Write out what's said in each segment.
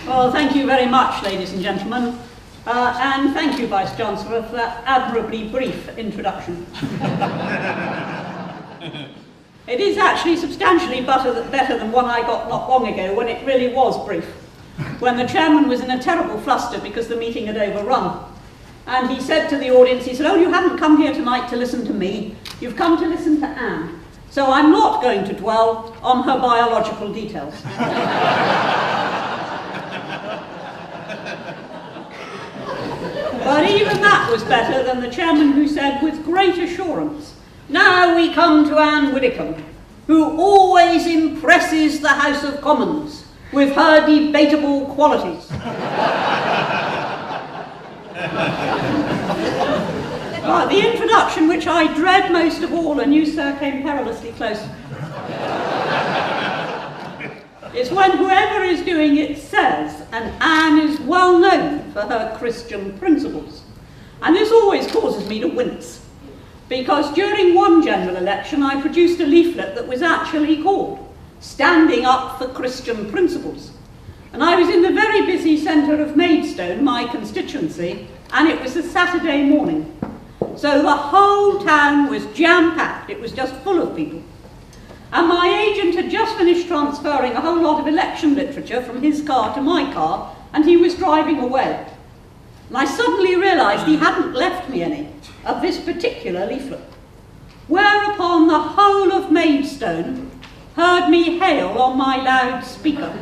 Well, thank you very much, ladies and gentlemen, and thank you, Vice-Chancellor, for that admirably brief introduction. It is actually substantially better than one I got not long ago, when it really was brief, when the chairman was in a terrible fluster because the meeting had overrun. And he said to the audience, he said, "Oh, you haven't come here tonight to listen to me, you've come to listen to Anne. So I'm not going to dwell on her biological details." But even that was better than the chairman, who said with great assurance, "Now we come to Anne Widdecombe, who always impresses the House of Commons with her debatable qualities." The introduction, which I dread most of all, and you, sir, came perilously close, is when whoever is doing it says, and Anne is well known for her Christian principles. And this always causes me to wince, because during one general election I produced a leaflet that was actually called "Standing Up for Christian Principles." And I was in the very busy centre of Maidstone, my constituency, and it was a Saturday morning. So the whole town was jam-packed, it was just full of people. And my agent had just finished transferring a whole lot of election literature from his car to my car, and he was driving away. And I suddenly realised he hadn't left me any of this particular leaflet. Whereupon the whole of Maidstone heard me hail on my loudspeaker,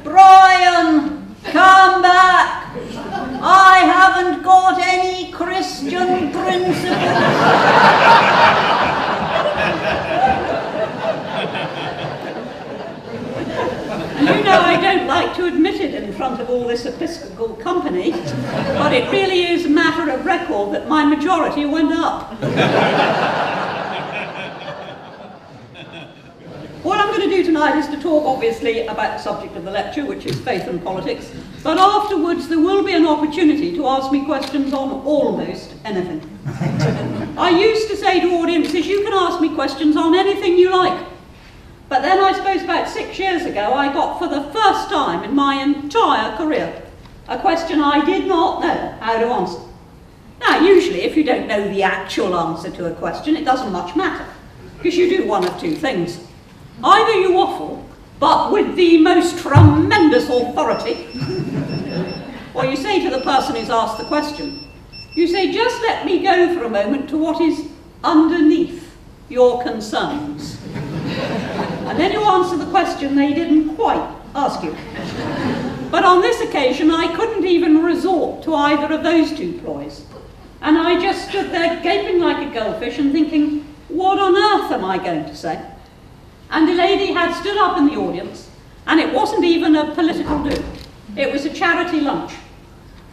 "Brian, come back! I haven't got any Christian principles." You know, I don't like to admit it in front of all this Episcopal company, but it really is a matter of record that my majority went up. What I'm going to do tonight is to talk, obviously, about the subject of the lecture, which is faith and politics, but afterwards there will be an opportunity to ask me questions on almost anything. I used to say to audiences, you can ask me questions on anything you like. But then I suppose about 6 years ago, I got for the first time in my entire career a question I did not know how to answer. Now, usually if you don't know the actual answer to a question, it doesn't much matter, because you do one of two things. Either you waffle, but with the most tremendous authority, or you say to the person who's asked the question, you say, "Just let me go for a moment to what is underneath your concerns." And then you answer the question they didn't quite ask you. But on this occasion, I couldn't even resort to either of those two ploys. And I just stood there gaping like a goldfish and thinking, what on earth am I going to say? And the lady had stood up in the audience, and it wasn't even a political do. It was a charity lunch.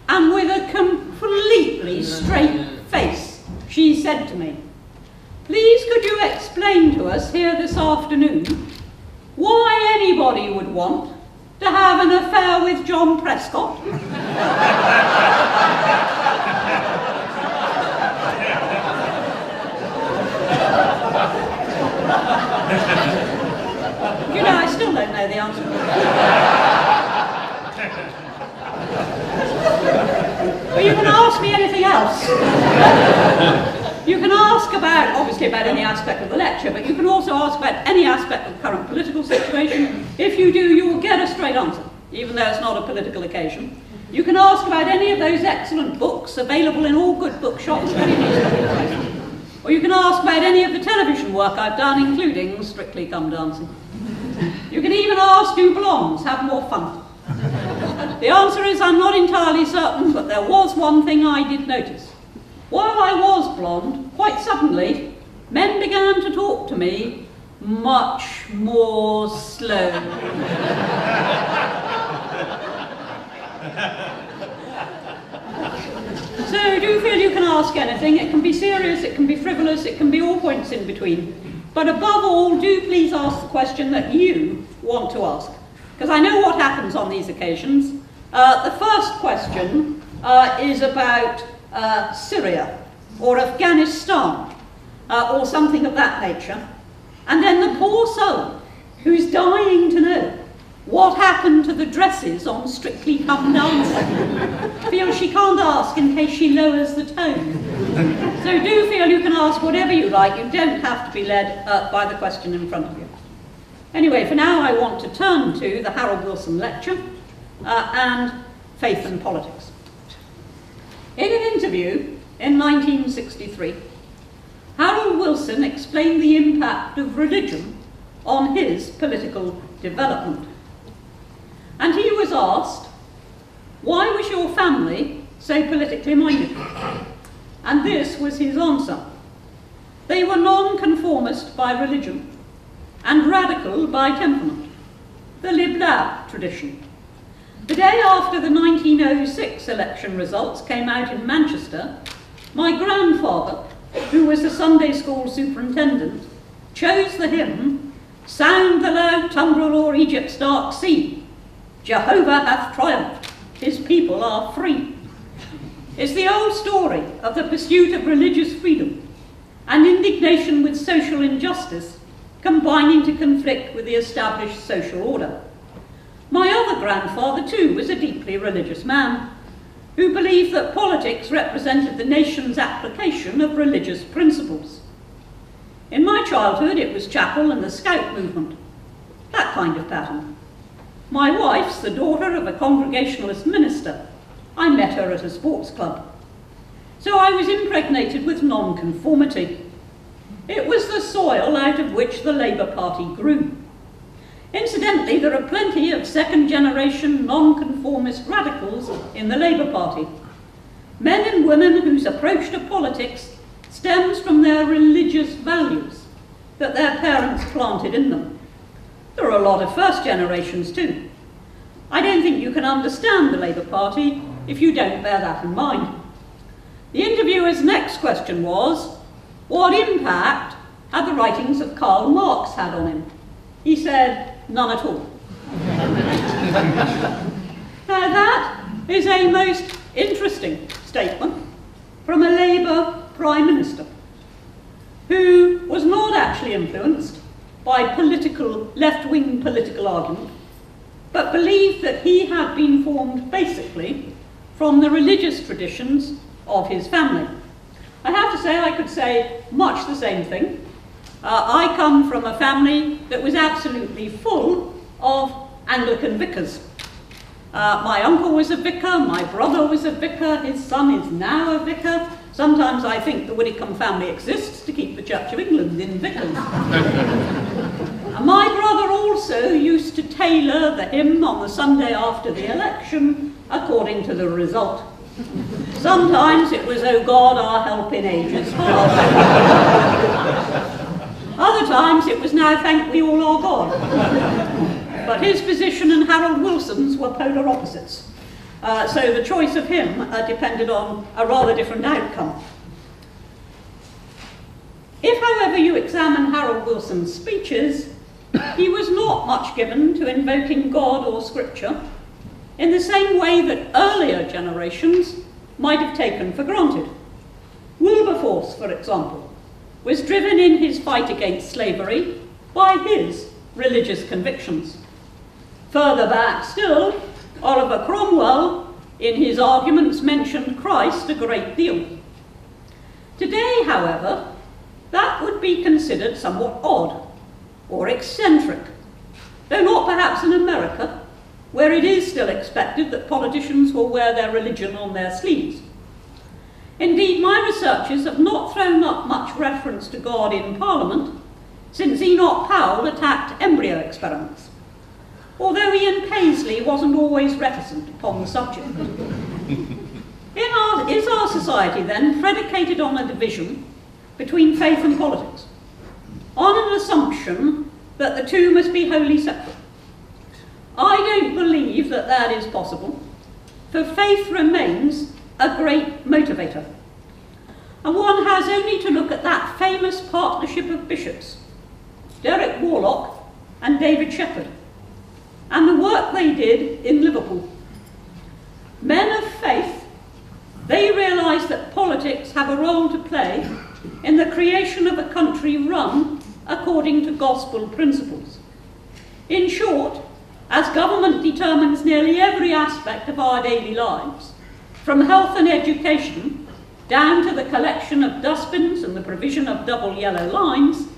And with a completely straight face, she said to me, "Please could you explain to us here this afternoon why anybody would want to have an affair with John Prescott?" You know, I still don't know the answer. But you can ask me anything else. You can ask about, obviously about any aspect of the lecture, but you can also ask about any aspect of the current political situation. If you do, you will get a straight answer, even though it's not a political occasion. You can ask about any of those excellent books available in all good bookshops. Or you can ask about any of the television work I've done, including Strictly Come Dancing. You can even ask, do blondes have more fun? The answer is I'm not entirely certain, but there was one thing I did notice. While I was blonde, quite suddenly, men began to talk to me much more slowly. So do feel you can ask anything. It can be serious, it can be frivolous, it can be all points in between. But above all, do please ask the question that you want to ask, because I know what happens on these occasions. The first question is about Syria or Afghanistan or something of that nature. And then the poor soul who's dying to know What happened to the dresses on Strictly Come Dancing? Feel she can't ask in case she lowers the tone. So do feel you can ask whatever you like. You don't have to be led by the question in front of you. Anyway, for now I want to turn to the Harold Wilson lecture and faith and politics. In an interview in 1963, Harold Wilson explained the impact of religion on his political development. And he was asked, why was your family so politically minded? And this was his answer. They were non-conformist by religion and radical by temperament, the Lib Lab tradition. The day after the 1906 election results came out in Manchester, my grandfather, who was the Sunday school superintendent, chose the hymn, "Sound the loud tumbrel o'er Egypt's dark sea. Jehovah hath triumphed, his people are free." It's the old story of the pursuit of religious freedom and indignation with social injustice combining to conflict with the established social order. My other grandfather, too, was a deeply religious man who believed that politics represented the nation's application of religious principles. In my childhood, it was chapel and the Scout movement, that kind of pattern. My wife's the daughter of a Congregationalist minister. I met her at a sports club. So I was impregnated with non-conformity. It was the soil out of which the Labour Party grew. Incidentally, there are plenty of second-generation non-conformist radicals in the Labour Party. Men and women whose approach to politics stems from their religious values that their parents planted in them. There are a lot of first generations too. I don't think you can understand the Labour Party if you don't bear that in mind. The interviewer's next question was, what impact had the writings of Karl Marx had on him? He said, none at all. Now that is a most interesting statement from a Labour Prime Minister who was not actually influenced by left-wing political argument, but believed that he had been formed basically from the religious traditions of his family. I have to say I could say much the same thing. I come from a family that was absolutely full of Anglican vicars. My uncle was a vicar, my brother was a vicar, his son is now a vicar. Sometimes I think the Widdecombe family exists to keep the Church of England in vicars. And my brother also used to tailor the hymn on the Sunday after the election according to the result. Sometimes it was, "O God, our help in ages past." Other times it was, "Now thank we all our God." But his position and Harold Wilson's were polar opposites. So the choice of him depended on a rather different outcome. If, however, you examine Harold Wilson's speeches, he was not much given to invoking God or Scripture in the same way that earlier generations might have taken for granted. Wilberforce, for example, was driven in his fight against slavery by his religious convictions. Further back still, Oliver Cromwell, in his arguments, mentioned Christ a great deal. Today, however, that would be considered somewhat odd or eccentric, though not perhaps in America, where it is still expected that politicians will wear their religion on their sleeves. Indeed, my researchers have not thrown up much reference to God in Parliament since Enoch Powell attacked embryo experiments, although Ian Paisley wasn't always reticent upon the subject. Is our society then predicated on a division between faith and politics, on an assumption that the two must be wholly separate? I don't believe that that is possible, for faith remains a great motivator. And one has only to look at that famous partnership of bishops, Derek Warlock and David Shepherd, and the work they did in Liverpool. Men of faith, they realised that politics have a role to play in the creation of a country run according to gospel principles. In short, as government determines nearly every aspect of our daily lives, from health and education down to the collection of dustbins and the provision of double yellow lines,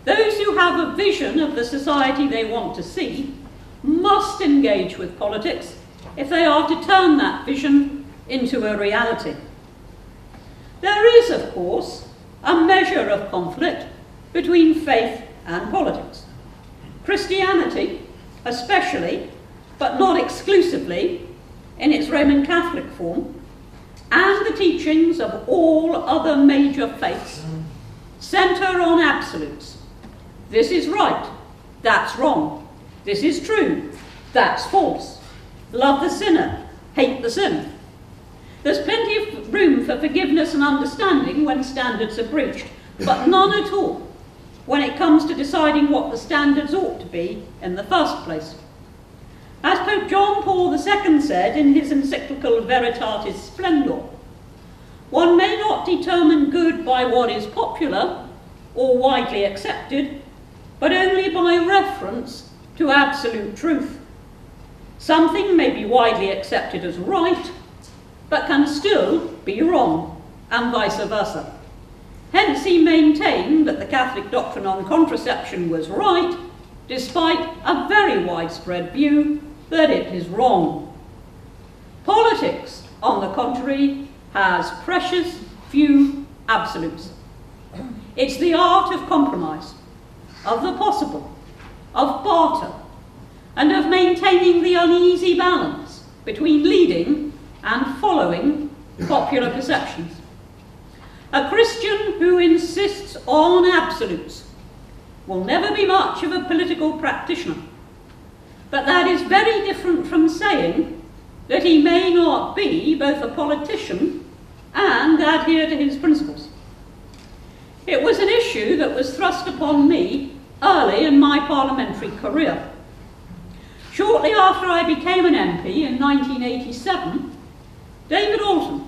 those who have a vision of the society they want to see must engage with politics if they are to turn that vision into a reality. There is, of course, a measure of conflict between faith and politics. Christianity, especially, but not exclusively, in its Roman Catholic form, and the teachings of all other major faiths, centre on absolutes. This is right, that's wrong. This is true, that's false. Love the sinner, hate the sin. There's plenty of room for forgiveness and understanding when standards are breached, but none at all when it comes to deciding what the standards ought to be in the first place. As Pope John Paul II said in his encyclical Veritatis Splendor, one may not determine good by what is popular or widely accepted, but only by reference to absolute truth. Something may be widely accepted as right, but can still be wrong, and vice versa. Hence he maintained that the Catholic doctrine on contraception was right, despite a very widespread view that it is wrong. Politics, on the contrary, has precious few absolutes. It's the art of compromise, of the possible, of barter, and of maintaining the uneasy balance between leading and following popular perceptions. A Christian who insists on absolutes will never be much of a political practitioner, but that is very different from saying that he may not be both a politician and adhere to his principles. It was an issue that was thrust upon me early in my parliamentary career. Shortly after I became an MP in 1987, David Alton,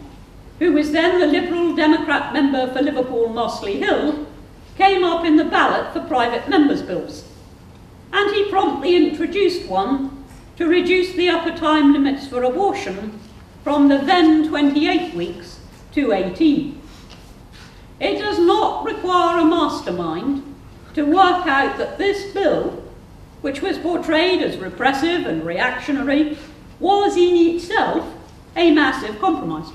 who was then the Liberal Democrat member for Liverpool Mossley Hill, came up in the ballot for private members' bills, and he promptly introduced one to reduce the upper time limits for abortion from the then 28 weeks to 18. It does not require a mastermind to work out that this bill, which was portrayed as repressive and reactionary, was in itself a massive compromise.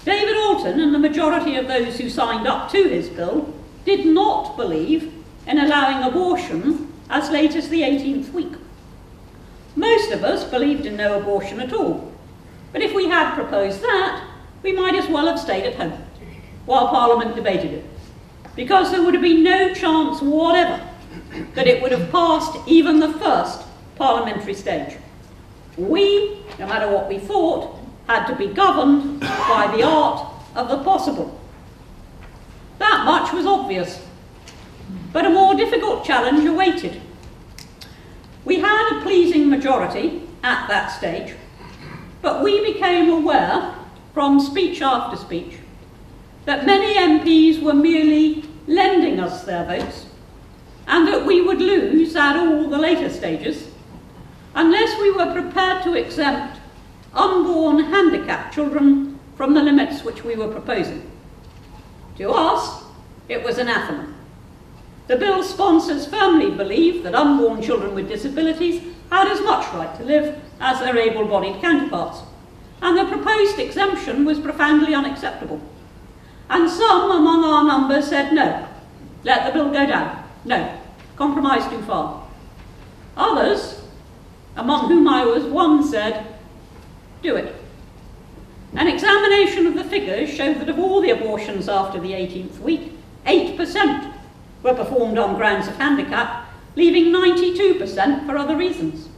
David Alton and the majority of those who signed up to his bill did not believe in allowing abortion as late as the 18th week. Most of us believed in no abortion at all, but if we had proposed that, we might as well have stayed at home while Parliament debated it, because there would have been no chance whatever that it would have passed even the first parliamentary stage. We, no matter what we thought, had to be governed by the art of the possible. That much was obvious, but a more difficult challenge awaited. We had a pleasing majority at that stage, but we became aware, from speech after speech, that many MPs were merely lending us their votes, and that we would lose at all the later stages unless we were prepared to exempt unborn handicapped children from the limits which we were proposing. To us, it was anathema. The bill's sponsors firmly believed that unborn children with disabilities had as much right to live as their able-bodied counterparts, and the proposed exemption was profoundly unacceptable. And some among our number said no, let the bill go down, no, compromise too far. Others, among whom I was one, said, do it. An examination of the figures showed that of all the abortions after the 18th week, 8% were performed on grounds of handicap, leaving 92% for other reasons.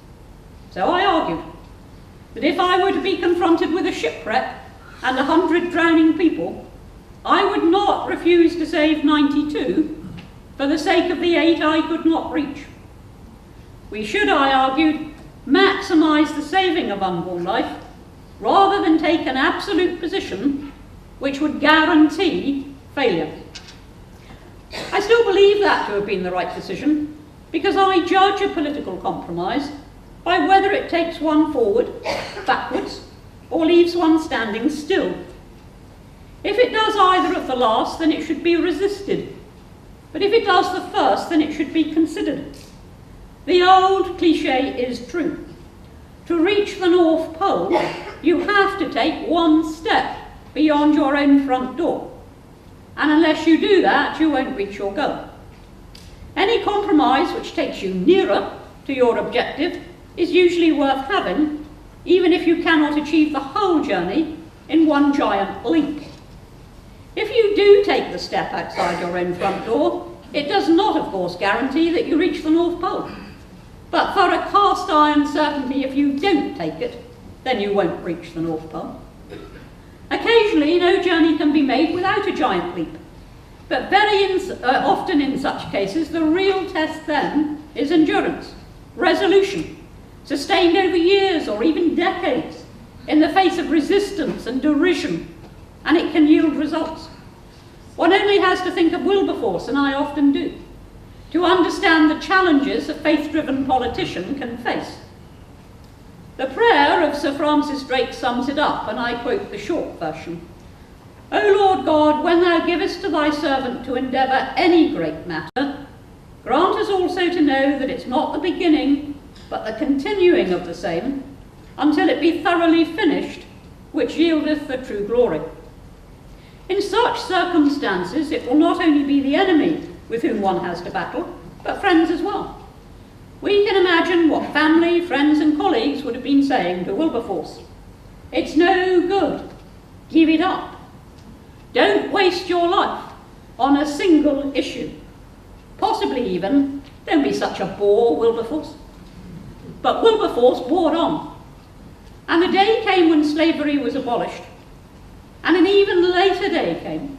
So I argued that if I were to be confronted with a shipwreck and 100 drowning people, I would not refuse to save 92 for the sake of the 8 I could not reach. We should, I argued, maximise the saving of unborn life rather than take an absolute position which would guarantee failure. I still believe that to have been the right decision, because I judge a political compromise by whether it takes one forward, backwards, or leaves one standing still. If it does either of the last, then it should be resisted. But if it does the first, then it should be considered. The old cliché is true. To reach the North Pole, you have to take one step beyond your own front door. And unless you do that, you won't reach your goal. Any compromise which takes you nearer to your objective is usually worth having, even if you cannot achieve the whole journey in one giant leap. If you do take the step outside your own front door, it does not, of course, guarantee that you reach the North Pole. But for a cast iron certainty, if you don't take it, then you won't reach the North Pole. Occasionally, no journey can be made without a giant leap. But very often in such cases, the real test then is endurance, resolution, sustained over years or even decades in the face of resistance and derision, and it can yield results. One only has to think of Wilberforce, and I often do, to understand the challenges a faith-driven politician can face. The prayer of Sir Francis Drake sums it up, and I quote the short version. O Lord God, when thou givest to thy servant to endeavour any great matter, grant us also to know that it's not the beginning, but the continuing of the same, until it be thoroughly finished, which yieldeth the true glory. In such circumstances, it will not only be the enemy with whom one has to battle, but friends as well. We can imagine what family, friends and colleagues would have been saying to Wilberforce. It's no good. Give it up. Don't waste your life on a single issue. Possibly even, don't be such a bore, Wilberforce. But Wilberforce bored on. And the day came when slavery was abolished. And an even later day came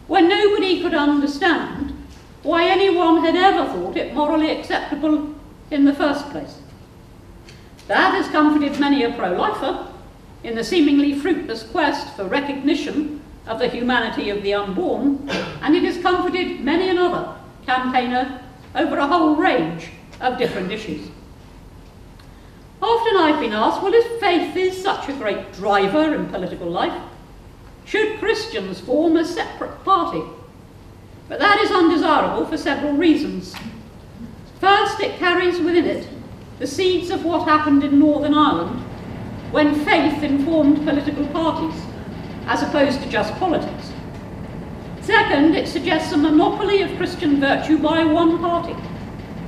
when nobody could understand why anyone had ever thought it morally acceptable in the first place. That has comforted many a pro-lifer in the seemingly fruitless quest for recognition of the humanity of the unborn, and it has comforted many another campaigner over a whole range of different issues. Often I've been asked, well, if faith is such a great driver in political life, should Christians form a separate party? But that is undesirable for several reasons. First, it carries within it the seeds of what happened in Northern Ireland when faith informed political parties, as opposed to just politics. Second, it suggests a monopoly of Christian virtue by one party,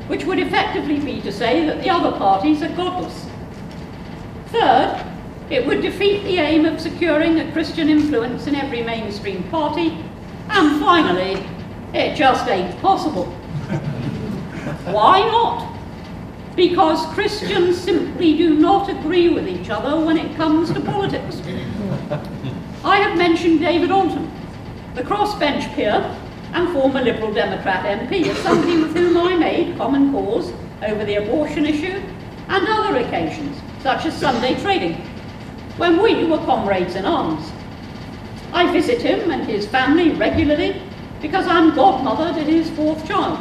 which would effectively be to say that the other parties are godless. Third, it would defeat the aim of securing a Christian influence in every mainstream party. And finally, it just ain't possible. Why not? Because Christians simply do not agree with each other when it comes to politics. I have mentioned David Alton, the crossbench peer and former Liberal Democrat MP, as somebody with whom I made common cause over the abortion issue and other occasions, such as Sunday trading, when we were comrades in arms. I visit him and his family regularly because I'm godmother to his fourth child,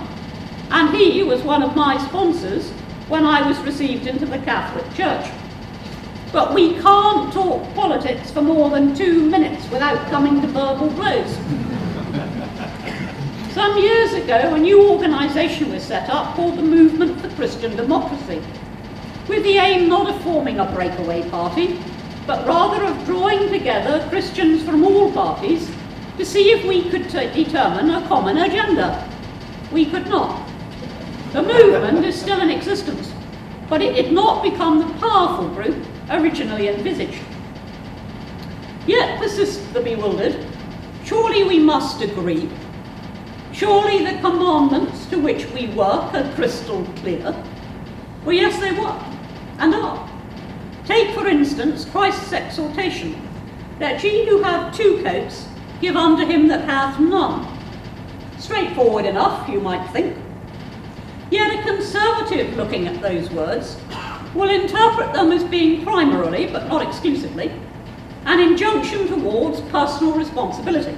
and he was one of my sponsors when I was received into the Catholic Church. But we can't talk politics for more than 2 minutes without coming to verbal blows. Some years ago, a new organisation was set up called the Movement for Christian Democracy, with the aim not of forming a breakaway party, but rather of drawing together Christians from all parties to see if we could determine a common agenda. We could not. The movement is still in existence, but it did not become the powerful group originally envisaged. Yet persist the bewildered. Surely we must agree. Surely the commandments to which we work are crystal clear. Well, yes, they were, and are. Take, for instance, Christ's exhortation, that ye who have 2 coats, give unto him that hath none. Straightforward enough, you might think. Yet a conservative looking at those words will interpret them as being primarily, but not exclusively, an injunction towards personal responsibility.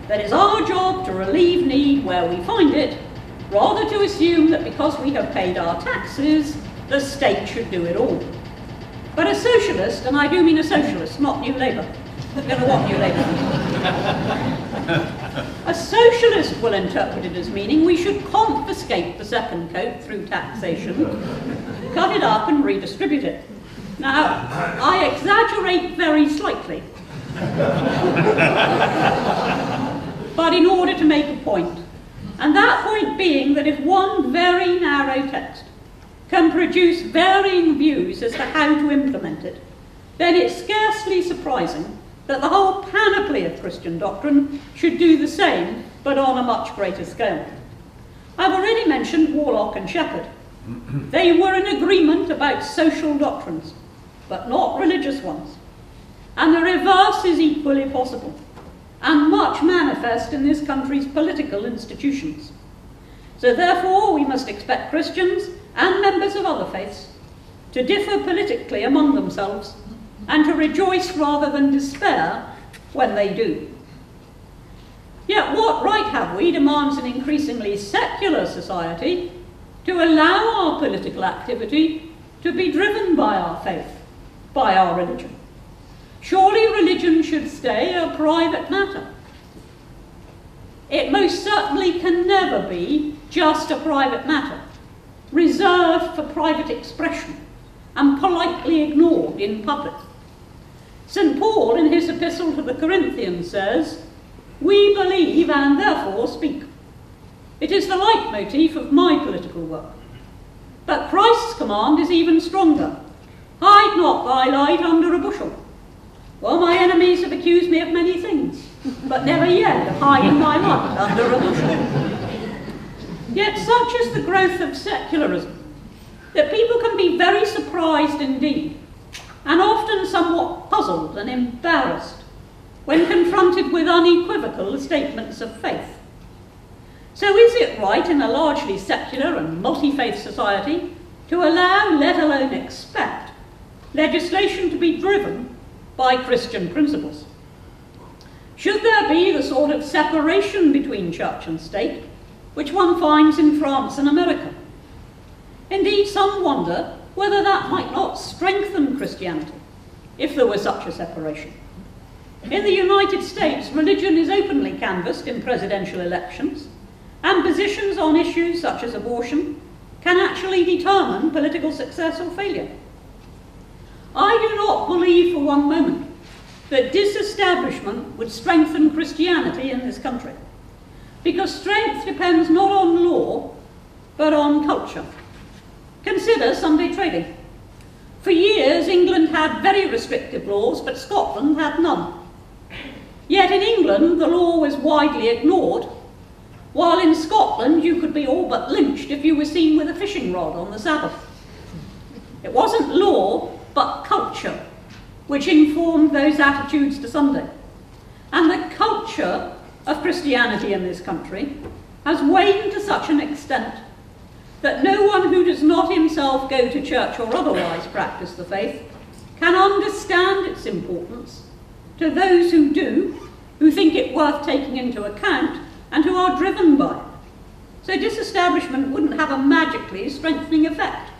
That is our job to relieve need where we find it, rather to assume that because we have paid our taxes, the state should do it all. But a socialist, and I do mean a socialist, not New Labour. I don't know what New Labour is. A socialist will interpret it as meaning we should confiscate the second coat through taxation, cut it up and redistribute it. Now, I exaggerate very slightly, but in order to make a point. And that point being that if one very narrow text can produce varying views as to how to implement it, then it's scarcely surprising that the whole panoply of Christian doctrine should do the same, but on a much greater scale. I've already mentioned Warlock and Shephard. They were in agreement about social doctrines, but not religious ones. And the reverse is equally possible, and much manifest in this country's political institutions. So therefore, we must expect Christians and members of other faiths to differ politically among themselves and to rejoice rather than despair when they do. Yet what right have we, demands an increasingly secular society, to allow our political activity to be driven by our faith, by our religion? Surely religion should stay a private matter. It most certainly can never be just a private matter, reserved for private expression and politely ignored in public. St. Paul, in his epistle to the Corinthians, says, "We believe and therefore speak." It is the leitmotif of my political work. But Christ's command is even stronger. "Hide not thy light under a bushel." Well, my enemies have accused me of many things, but never yet of hiding my light under a bushel. Yet such is the growth of secularism that people can be very surprised indeed, and often somewhat puzzled and embarrassed when confronted with unequivocal statements of faith. So is it right in a largely secular and multi-faith society to allow, let alone expect, legislation to be driven by Christian principles? Should there be the sort of separation between church and state which one finds in France and America? Indeed, some wonder whether that might not strengthen Christianity if there were such a separation. In the United States, religion is openly canvassed in presidential elections, and positions on issues such as abortion can actually determine political success or failure. I do not believe for one moment that disestablishment would strengthen Christianity in this country, because strength depends not on law, but on culture. Consider Sunday trading. For years, England had very restrictive laws, but Scotland had none. Yet in England, the law was widely ignored, while in Scotland, you could be all but lynched if you were seen with a fishing rod on the Sabbath. It wasn't law, but culture, which informed those attitudes to Sunday. And the culture of Christianity in this country has waned to such an extent that no one who does not himself go to church or otherwise practice the faith can understand its importance to those who do, who think it worth taking into account, and who are driven by it. So disestablishment wouldn't have a magically strengthening effect.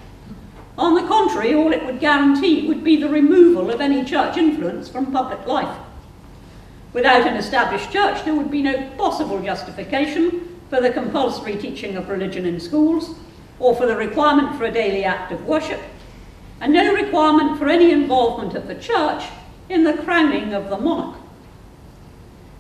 On the contrary, all it would guarantee would be the removal of any church influence from public life. Without an established church, there would be no possible justification for the compulsory teaching of religion in schools, or for the requirement for a daily act of worship, and no requirement for any involvement of the church in the crowning of the monarch.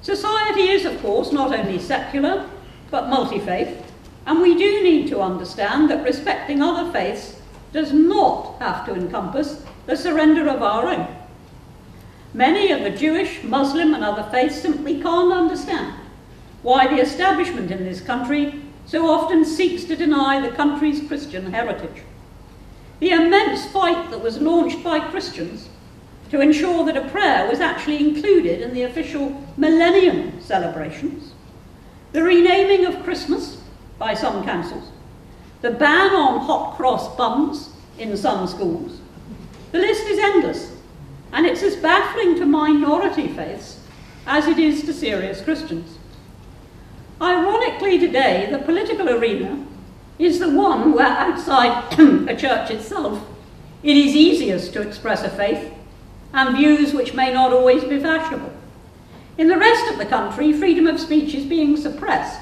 Society is, of course, not only secular, but multi-faith, and we do need to understand that respecting other faiths does not have to encompass the surrender of our own. Many of the Jewish, Muslim, and other faiths simply can't understand why the establishment in this country so often seeks to deny the country's Christian heritage. The immense fight that was launched by Christians to ensure that a prayer was actually included in the official millennium celebrations, the renaming of Christmas by some councils, the ban on hot cross buns in some schools. The list is endless, and it's as baffling to minority faiths as it is to serious Christians. Ironically today, the political arena is the one where outside a church itself it is easiest to express a faith and views which may not always be fashionable. In the rest of the country, freedom of speech is being suppressed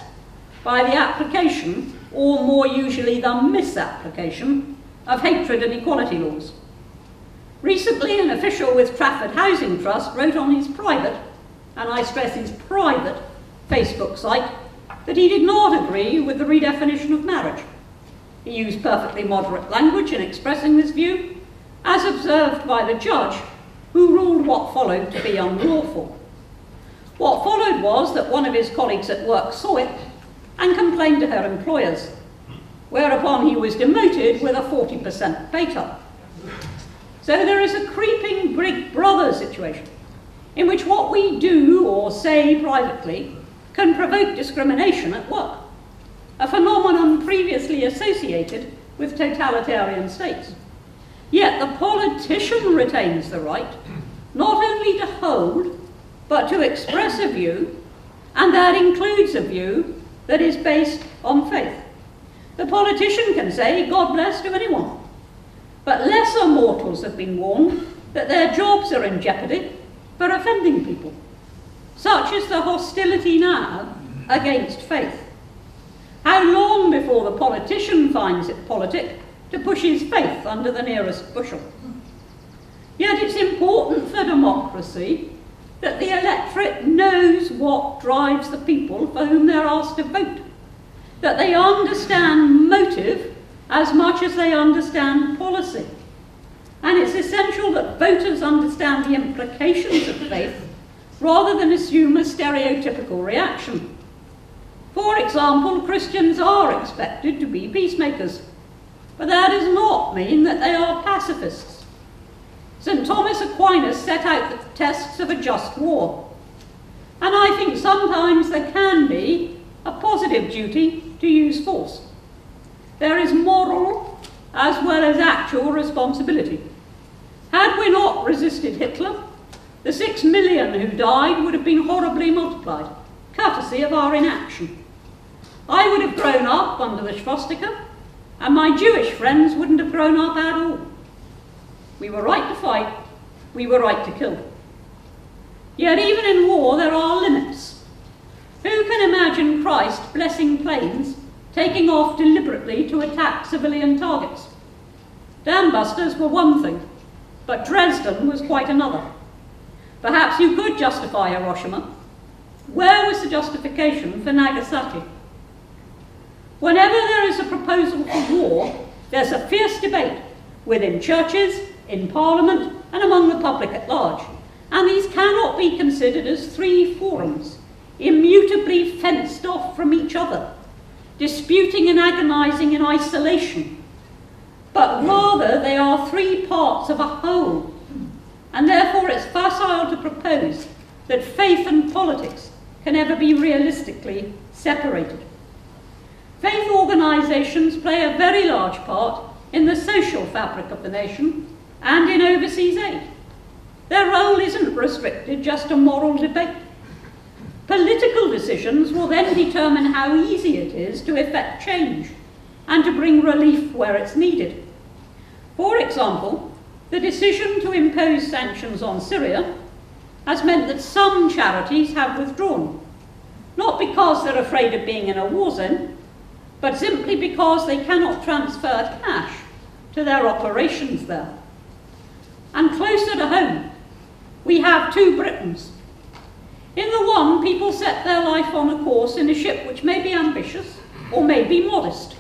by the application, or more usually the misapplication, of hatred and equality laws. Recently, an official with Trafford Housing Trust wrote on his private, and I stress his private, Facebook site that he did not agree with the redefinition of marriage. He used perfectly moderate language in expressing this view, as observed by the judge who ruled what followed to be unlawful. What followed was that one of his colleagues at work saw it and complained to her employers, whereupon he was demoted with a 40% pay-cut. So there is a creeping Big Brother situation in which what we do or say privately can provoke discrimination at work, a phenomenon previously associated with totalitarian states. Yet the politician retains the right not only to hold, but to express a view, and that includes a view that is based on faith. The politician can say, God bless to anyone, but lesser mortals have been warned that their jobs are in jeopardy for offending people. Such is the hostility now against faith. How long before the politician finds it politic to push his faith under the nearest bushel? Yet it's important for democracy that the electorate knows what drives the people for whom they're asked to vote, that they understand motive as much as they understand policy. And it's essential that voters understand the implications of faith rather than assume a stereotypical reaction. For example, Christians are expected to be peacemakers, but that does not mean that they are pacifists. St. Thomas Aquinas set out the tests of a just war, and I think sometimes there can be a positive duty to use force. There is moral as well as actual responsibility. Had we not resisted Hitler, the 6 million who died would have been horribly multiplied, courtesy of our inaction. I would have grown up under the swastika, and my Jewish friends wouldn't have grown up at all. We were right to fight, we were right to kill. Yet even in war there are limits. Who can imagine Christ blessing planes taking off deliberately to attack civilian targets? Dambusters were one thing, but Dresden was quite another. Perhaps you could justify Hiroshima. Where was the justification for Nagasaki? Whenever there is a proposal for war, there's a fierce debate within churches, in Parliament, and among the public at large. And these cannot be considered as three forums, immutably fenced off from each other, disputing and agonising in isolation. But rather they are three parts of a whole, and therefore it's facile to propose that faith and politics can ever be realistically separated. Faith organisations play a very large part in the social fabric of the nation and in overseas aid. Their role isn't restricted just to moral debate. Political decisions will then determine how easy it is to effect change and to bring relief where it's needed. For example, the decision to impose sanctions on Syria has meant that some charities have withdrawn, not because they're afraid of being in a war zone, but simply because they cannot transfer cash to their operations there. And closer to home, we have two Britons. In the one, people set their life on a course in a ship which may be ambitious or may be modest,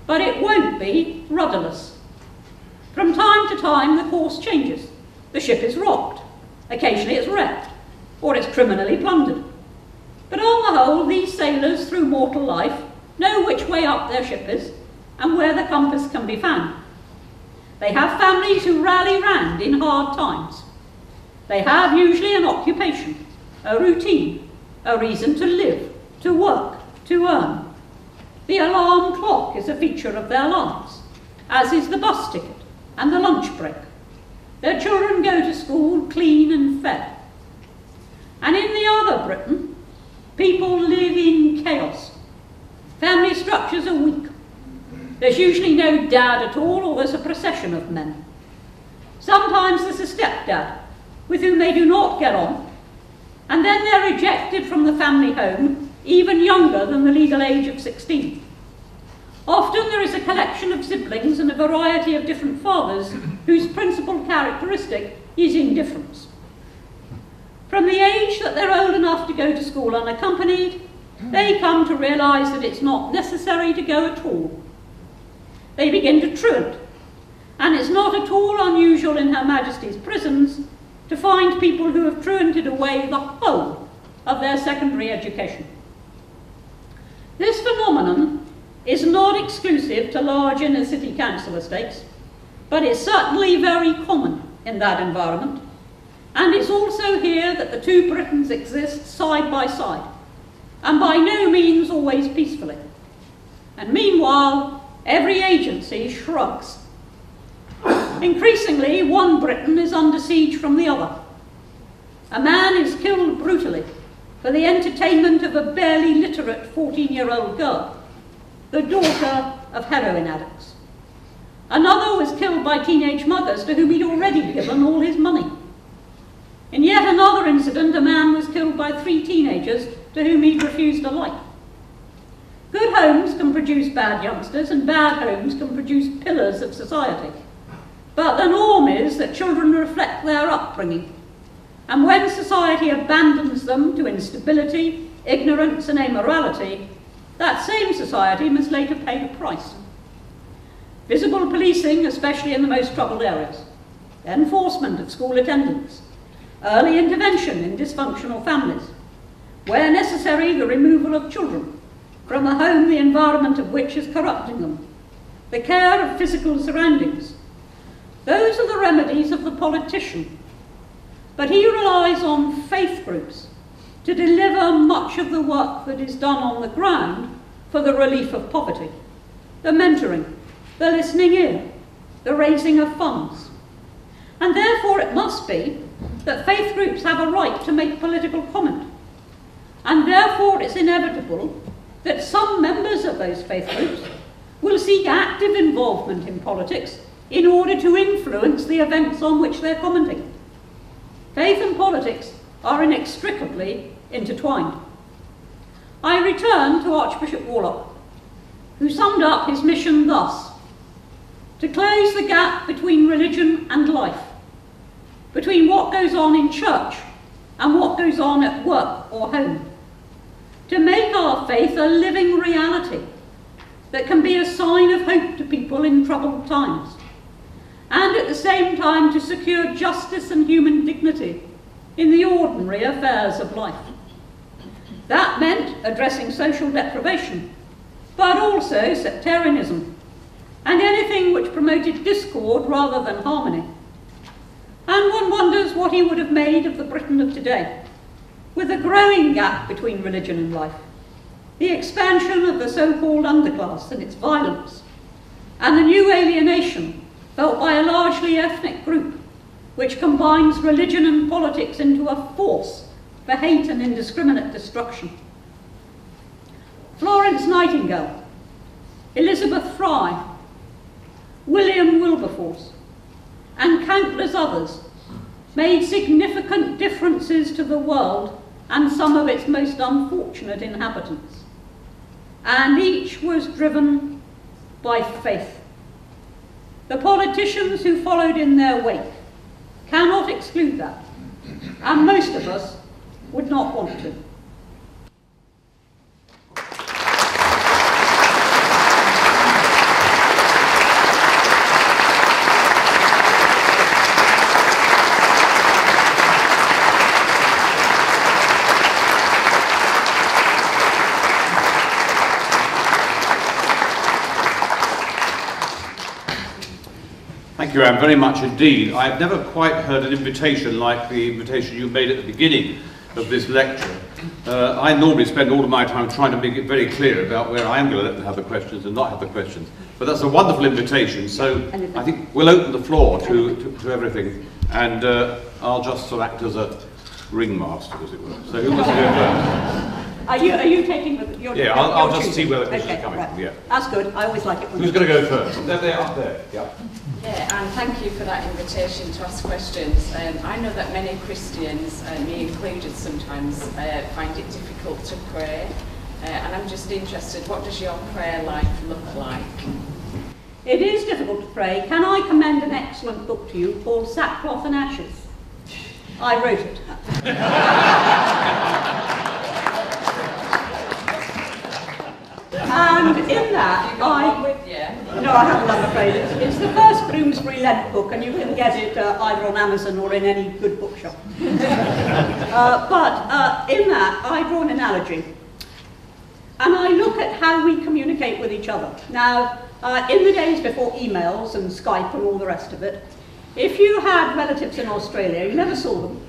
but it won't be rudderless. From time to time, the course changes. The ship is rocked, occasionally it's wrecked, or it's criminally plundered. But on the whole, these sailors through mortal life know which way up their ship is and where the compass can be found. They have families who rally round in hard times. They have usually an occupation, a routine, a reason to live, to work, to earn. The alarm clock is a feature of their lives, as is the bus ticket and the lunch break. Their children go to school clean and fed. And in the other Britain, people live in chaos. Family structures are weak. There's usually no dad at all, or there's a procession of men. Sometimes there's a stepdad with whom they do not get on, and then they're ejected from the family home even younger than the legal age of 16. Often there is a collection of siblings and a variety of different fathers whose principal characteristic is indifference. From the age that they're old enough to go to school unaccompanied, they come to realise that it's not necessary to go at all. They begin to truant, and it's not at all unusual in Her Majesty's prisons to find people who have truanted away the whole of their secondary education. This phenomenon is not exclusive to large inner city council estates, but it's certainly very common in that environment, and it's also here that the two Britons exist side by side, and by no means always peacefully. And meanwhile, every agency shrugs. Increasingly, one Briton is under siege from the other. A man is killed brutally for the entertainment of a barely literate 14-year-old girl, the daughter of heroin addicts. Another was killed by teenage mothers to whom he'd already given all his money. In yet another incident, a man was killed by 3 teenagers to whom he'd refused a light. Good homes can produce bad youngsters, and bad homes can produce pillars of society. But the norm is that children reflect their upbringing, and when society abandons them to instability, ignorance, and immorality, that same society must later pay the price. Visible policing, especially in the most troubled areas, enforcement of school attendance, early intervention in dysfunctional families, where necessary, the removal of children from a home the environment of which is corrupting them, the care of physical surroundings. Those are the remedies of the politician, but he relies on faith groups to deliver much of the work that is done on the ground for the relief of poverty, the mentoring, the listening ear, the raising of funds. And therefore it must be that faith groups have a right to make political comment. And therefore it's inevitable that some members of those faith groups will seek active involvement in politics in order to influence the events on which they're commenting. Faith and politics are inextricably intertwined. I return to Archbishop Warlock, who summed up his mission thus: to close the gap between religion and life, between what goes on in church and what goes on at work or home, to make our faith a living reality that can be a sign of hope to people in troubled times, and at the same time to secure justice and human dignity in the ordinary affairs of life. That meant addressing social deprivation, but also sectarianism, and anything which promoted discord rather than harmony. And one wonders what he would have made of the Britain of today, with a growing gap between religion and life, the expansion of the so-called underclass and its violence, and the new alienation felt by a largely ethnic group, which combines religion and politics into a force for hate and indiscriminate destruction. Florence Nightingale, Elizabeth Fry, William Wilberforce, and countless others made significant differences to the world and some of its most unfortunate inhabitants. And each was driven by faith. The politicians who followed in their wake cannot exclude that, and most of us would not want to. Thank you, Anne, very much indeed. I've never quite heard an invitation like the invitation you made at the beginning of this lecture. I normally spend all of my time trying to make it very clear about where I am going to let them have the questions and not have the questions. But that's a wonderful invitation, so I think we'll open the floor to everything, and I'll just sort of act as a ringmaster, as it were. So who wants to go first? Are you taking your... Yeah, I'll just see where the questions are coming from, yeah. That's good. I always like it when... Who's going to go first? They're up there, yeah. Yeah, and thank you for that invitation to ask questions. I know that many Christians, me included sometimes, find it difficult to pray. And I'm just interested, what does your prayer life look like? It is difficult to pray. Can I commend an excellent book to you called Sackcloth and Ashes? I wrote it. And in that, You got one with you? No, I haven't, I'm afraid. It's the first Bloomsbury Lent book, and you can get it either on Amazon or in any good bookshop. But in that, I draw an analogy. And I look at how we communicate with each other. Now, in the days before emails and Skype and all the rest of it, if you had relatives in Australia, you never saw them.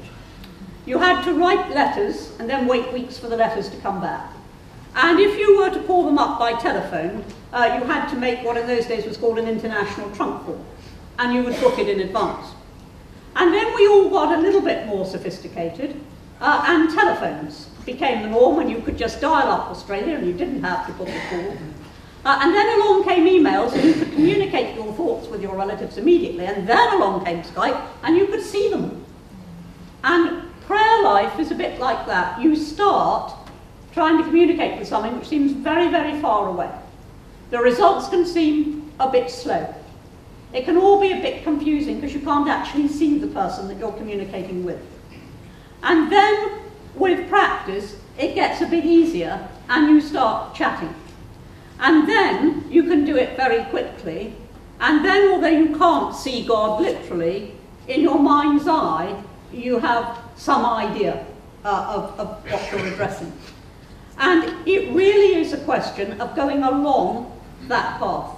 You had to write letters and then wait weeks for the letters to come back. And if you were to call them up by telephone, you had to make what in those days was called an international trunk call, and you would book it in advance. And then we all got a little bit more sophisticated, and telephones became the norm, and you could just dial up Australia and you didn't have to book a call. And then along came emails, and you could communicate your thoughts with your relatives immediately, and then along came Skype, and you could see them. And prayer life is a bit like that. You start trying to communicate with something which seems very, very far away. The results can seem a bit slow. It can all be a bit confusing because you can't actually see the person that you're communicating with. And then, with practice, it gets a bit easier and you start chatting. And then you can do it very quickly, and then although you can't see God literally, in your mind's eye, you have some idea of what you're addressing. And it really is a question of going along that path.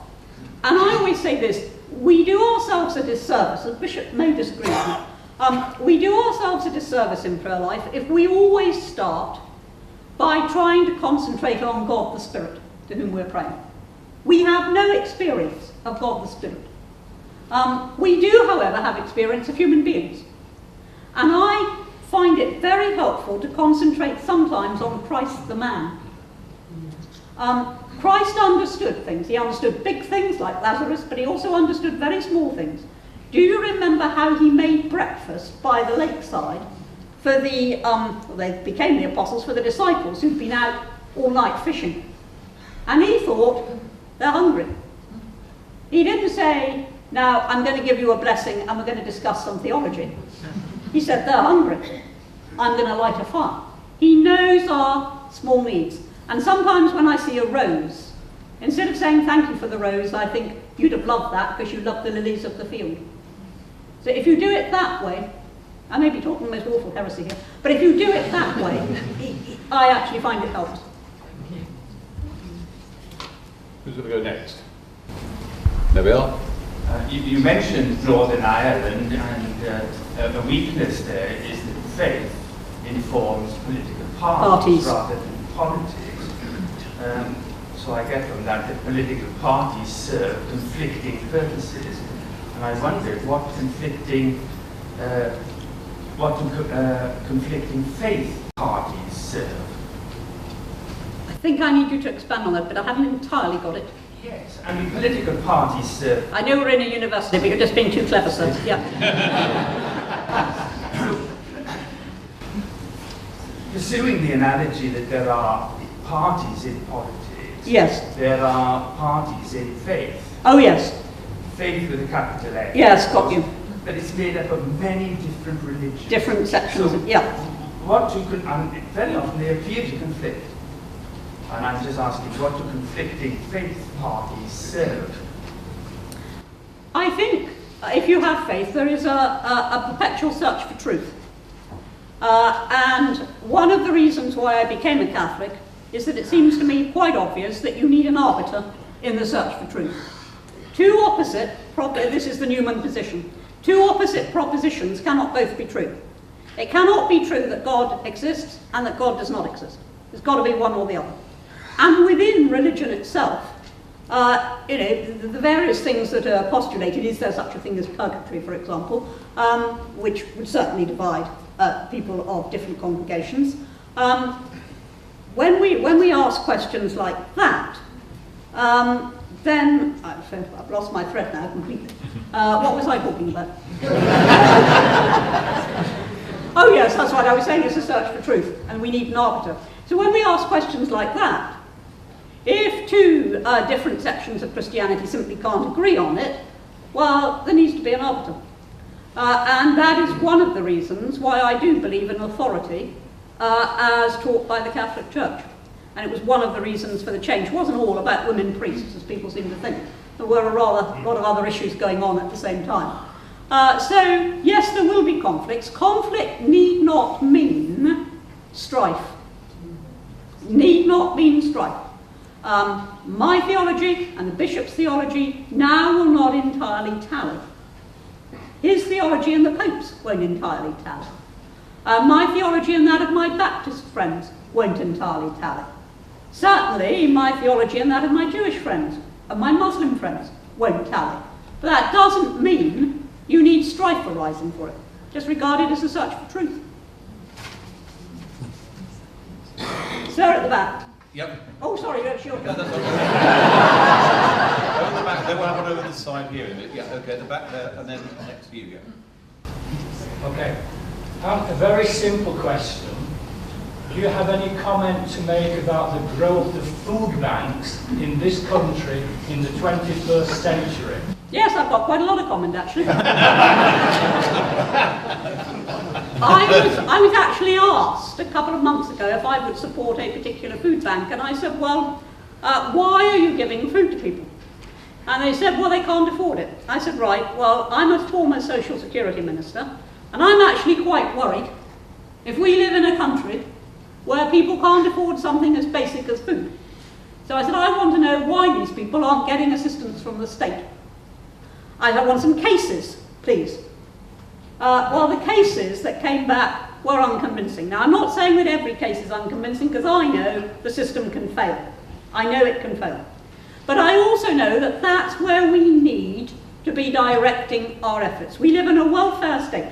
And I always say this, we do ourselves a disservice, and Bishop may disagree with me, we do ourselves a disservice in prayer life if we always start by trying to concentrate on God the Spirit, to whom we're praying. We have no experience of God the Spirit. We do, however, have experience of human beings. And I find it very helpful to concentrate sometimes on Christ the man. Christ understood things. He understood big things like Lazarus, but he also understood very small things. Do you remember how he made breakfast by the lakeside for the, well, they became the apostles, for the disciples who'd been out all night fishing? And he thought, they're hungry. He didn't say, now I'm going to give you a blessing and we're going to discuss some theology. He said, they're hungry. I'm going to light a fire. He knows our small needs. And sometimes when I see a rose, instead of saying thank you for the rose, I think you'd have loved that because you love the lilies of the field. So if you do it that way, I may be talking the most awful heresy here, but if you do it that way, I actually find it helps. Who's going to go next? There we are. You mentioned Northern Ireland, and a weakness there is that faith informs political parties rather than politics. So I get from that political parties serve conflicting purposes, and I wondered what conflicting faith parties serve. I think I need you to expand on that, but I haven't entirely got it. Yes, I mean political parties serve. I know we're in a university, but you're just being too clever, sir. Yeah. Pursuing the analogy that there are parties in politics. Yes. There are parties in faith. Oh, yes. Faith with a capital A. Yes, got you. But it's made up of many different religions. Different sections, So, yeah. What you could, and very often they appear to conflict. And I'm just asking, what do conflicting faith parties serve? I think if you have faith, there is a perpetual search for truth. And one of the reasons why I became a Catholic is that it seems to me quite obvious that you need an arbiter in the search for truth. This is the Newman position, two opposite propositions cannot both be true. It cannot be true that God exists and that God does not exist. There's got to be one or the other. And within religion itself, the various things that are postulated, is there such a thing as purgatory, for example, which would certainly divide people of different congregations. when we ask questions like that, then I've lost my thread now completely. What was I talking about? Oh yes, that's right. I was saying it's a search for truth, and we need an arbiter. So when we ask questions like that, if two different sections of Christianity simply can't agree on it, well, there needs to be an arbiter. And that is one of the reasons why I do believe in authority as taught by the Catholic Church. And it was one of the reasons for the change. It wasn't all about women priests, as people seem to think. There were a lot of other issues going on at the same time. So, yes, there will be conflicts. Conflict need not mean strife. Need not mean strife. My theology and the bishop's theology now will not entirely tally. His theology and the Pope's won't entirely tally. My theology and that of my Baptist friends won't entirely tally. Certainly, my theology and that of my Jewish friends and my Muslim friends won't tally. But that doesn't mean you need strife arising for it. Just regard it as a search for truth. Sir at the back. Yep. Oh, sorry, that's your turn. Over the back, then we'll have one over this side here. Yeah, okay, the back there, and then next to you, yeah. Okay. A very simple question. Do you have any comment to make about the growth of food banks in this country in the 21st century? Yes, I've got quite a lot of comment, actually. I was actually asked a couple of months ago if I would support a particular food bank, and I said, well, why are you giving food to people? And they said, well, they can't afford it. I said, right, well, I'm a former Social Security Minister, and I'm actually quite worried if we live in a country where people can't afford something as basic as food. So I said, I want to know why these people aren't getting assistance from the state. I want some cases, please. Well, the cases that came back were unconvincing. Now, I'm not saying that every case is unconvincing, because I know the system can fail. I know it can fail. But I also know that that's where we need to be directing our efforts. We live in a welfare state.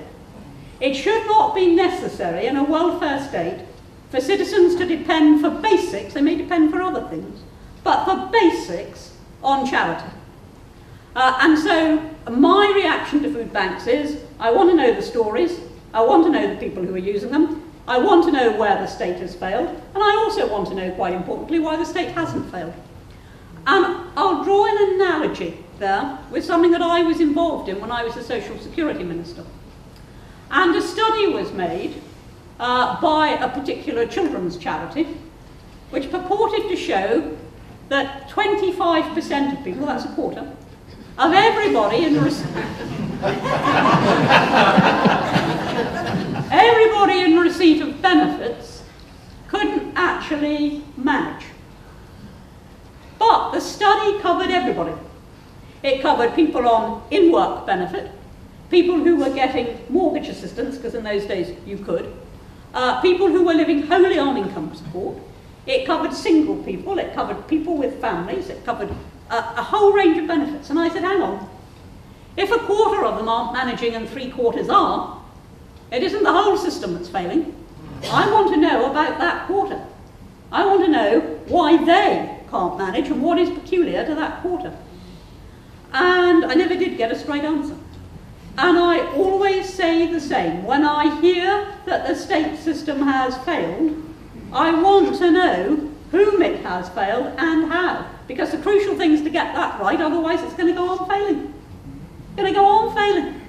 It should not be necessary in a welfare state for citizens to depend for basics, they may depend for other things, but for basics on charity. And so my reaction to food banks is, I want to know the stories, I want to know the people who are using them, I want to know where the state has failed, and I also want to know, quite importantly, why the state hasn't failed. And I'll draw an analogy there with something that I was involved in when I was a Social Security Minister. And a study was made by a particular children's charity, which purported to show that 25% of people, that's a quarter, of everybody in receipt of benefits couldn't actually manage. But the study covered everybody. It covered people on in-work benefit, people who were getting mortgage assistance, because in those days you could, people who were living wholly on income support. It covered single people, it covered people with families, it covered a whole range of benefits. And I said, hang on, if a quarter of them aren't managing and 3/4 are, it isn't the whole system that's failing. I want to know about that quarter. I want to know why they can't manage and what is peculiar to that quarter. And I never did get a straight answer. And I always say the same. When I hear that the state system has failed, I want to know whom it has failed and how. Because the crucial thing is to get that right, otherwise it's going to go on failing. It's going to go on failing.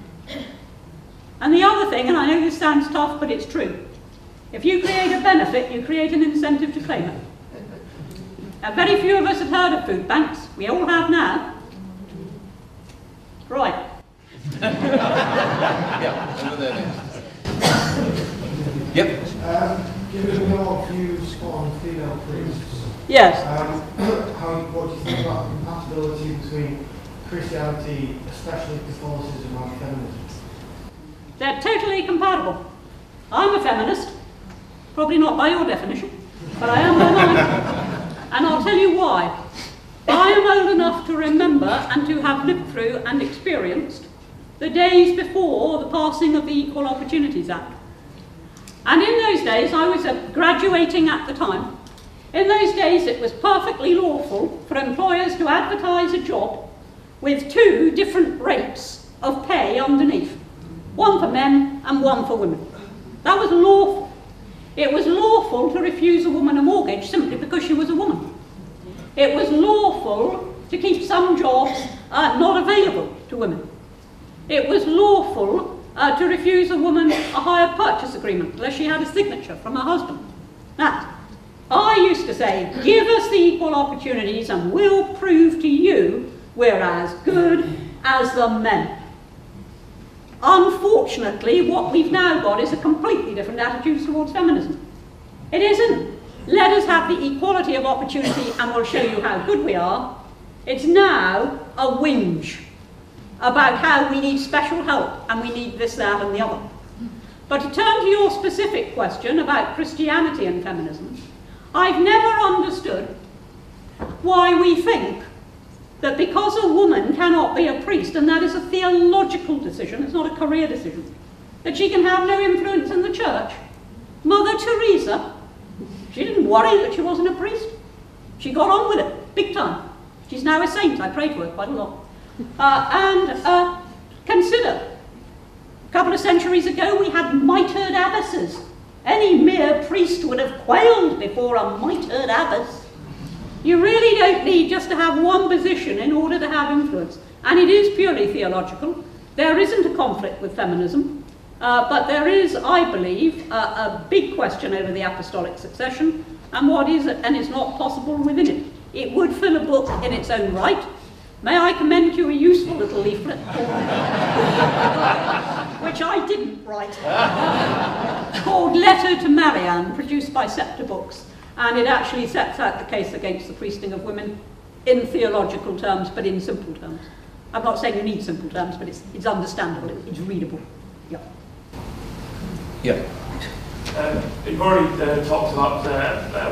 And the other thing, and I know this sounds tough, but it's true. If you create a benefit, you create an incentive to claim it. Now, very few of us have heard of food banks. We all have now. Right. Yeah, over there next. Yep. Given your views on female priests, Yes. what do you think about the compatibility between Christianity, especially Catholicism, and feminism? They're totally compatible. I'm a feminist, probably not by your definition, but I am by mine. And I'll tell you why. I am old enough to remember and to have lived through and experienced the days before the passing of the Equal Opportunities Act. And in those days, I was graduating at the time, In those days, it was perfectly lawful for employers to advertise a job with 2 different rates of pay underneath. One for men and one for women. That was lawful. It was lawful to refuse a woman a mortgage simply because she was a woman. It was lawful to keep some jobs not available to women. It was lawful to refuse a woman a hire purchase agreement unless she had a signature from her husband. Now, I used to say, give us the equal opportunities and we'll prove to you we're as good as the men. Unfortunately, what we've now got is a completely different attitude towards feminism. It isn't, let us have the equality of opportunity and we'll show you how good we are. It's now a whinge about how we need special help and we need this, that and the other. But to turn to your specific question about Christianity and feminism, I've never understood why we think that because a woman cannot be a priest, and that is a theological decision, it's not a career decision, that she can have no influence in the church. Mother Teresa, she didn't worry that she wasn't a priest. She got on with it, big time. She's now a saint, I pray to her quite a lot. Consider, a couple of centuries ago we had mitred abbesses. Any mere priest would have quailed before a mitred abbess. You really don't need just to have one position in order to have influence. And it is purely theological. There isn't a conflict with feminism, but there is, I believe, a big question over the apostolic succession and what is and is not possible within it. It would fill a book in its own right. May I commend you a useful little leaflet, which I didn't write, called Letter to Marianne, produced by Scepter Books. And it actually sets out the case against the priesting of women in theological terms, but in simple terms. I'm not saying you need simple terms, but it's understandable, it's readable. Yeah. Yeah. You've already talked about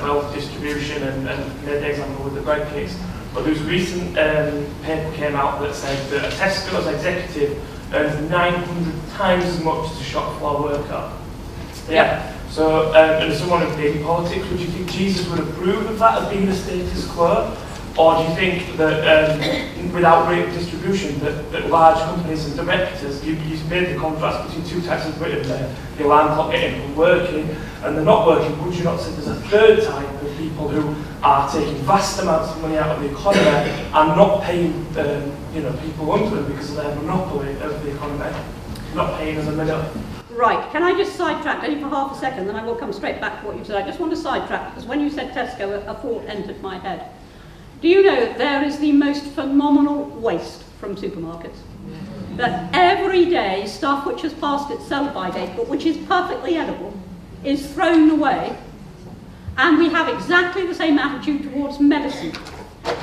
wealth distribution and made the example with the bread cakes, but there was a recent paper came out that said that a Tesco's executive earns 900 times as much as a shop floor worker. Yeah. So, and as someone who's been in politics, would you think Jesus would approve of that as being the status quo? Or do you think that without rate distribution, that large companies and directors, you've made the contrast between 2 types of Britain there, the alarm clock getting people working and they're not working, would you not say there's a third type of people who are taking vast amounts of money out of the economy and not paying people under them because of their monopoly of the economy, not paying as a middle? Right, can I just sidetrack only for half a second, then I will come straight back to what you said. I just want to sidetrack, because when you said Tesco, a thought entered my head. Do you know that there is the most phenomenal waste from supermarkets? That every day, stuff which has passed its sell-by date, but which is perfectly edible, is thrown away. And we have exactly the same attitude towards medicine.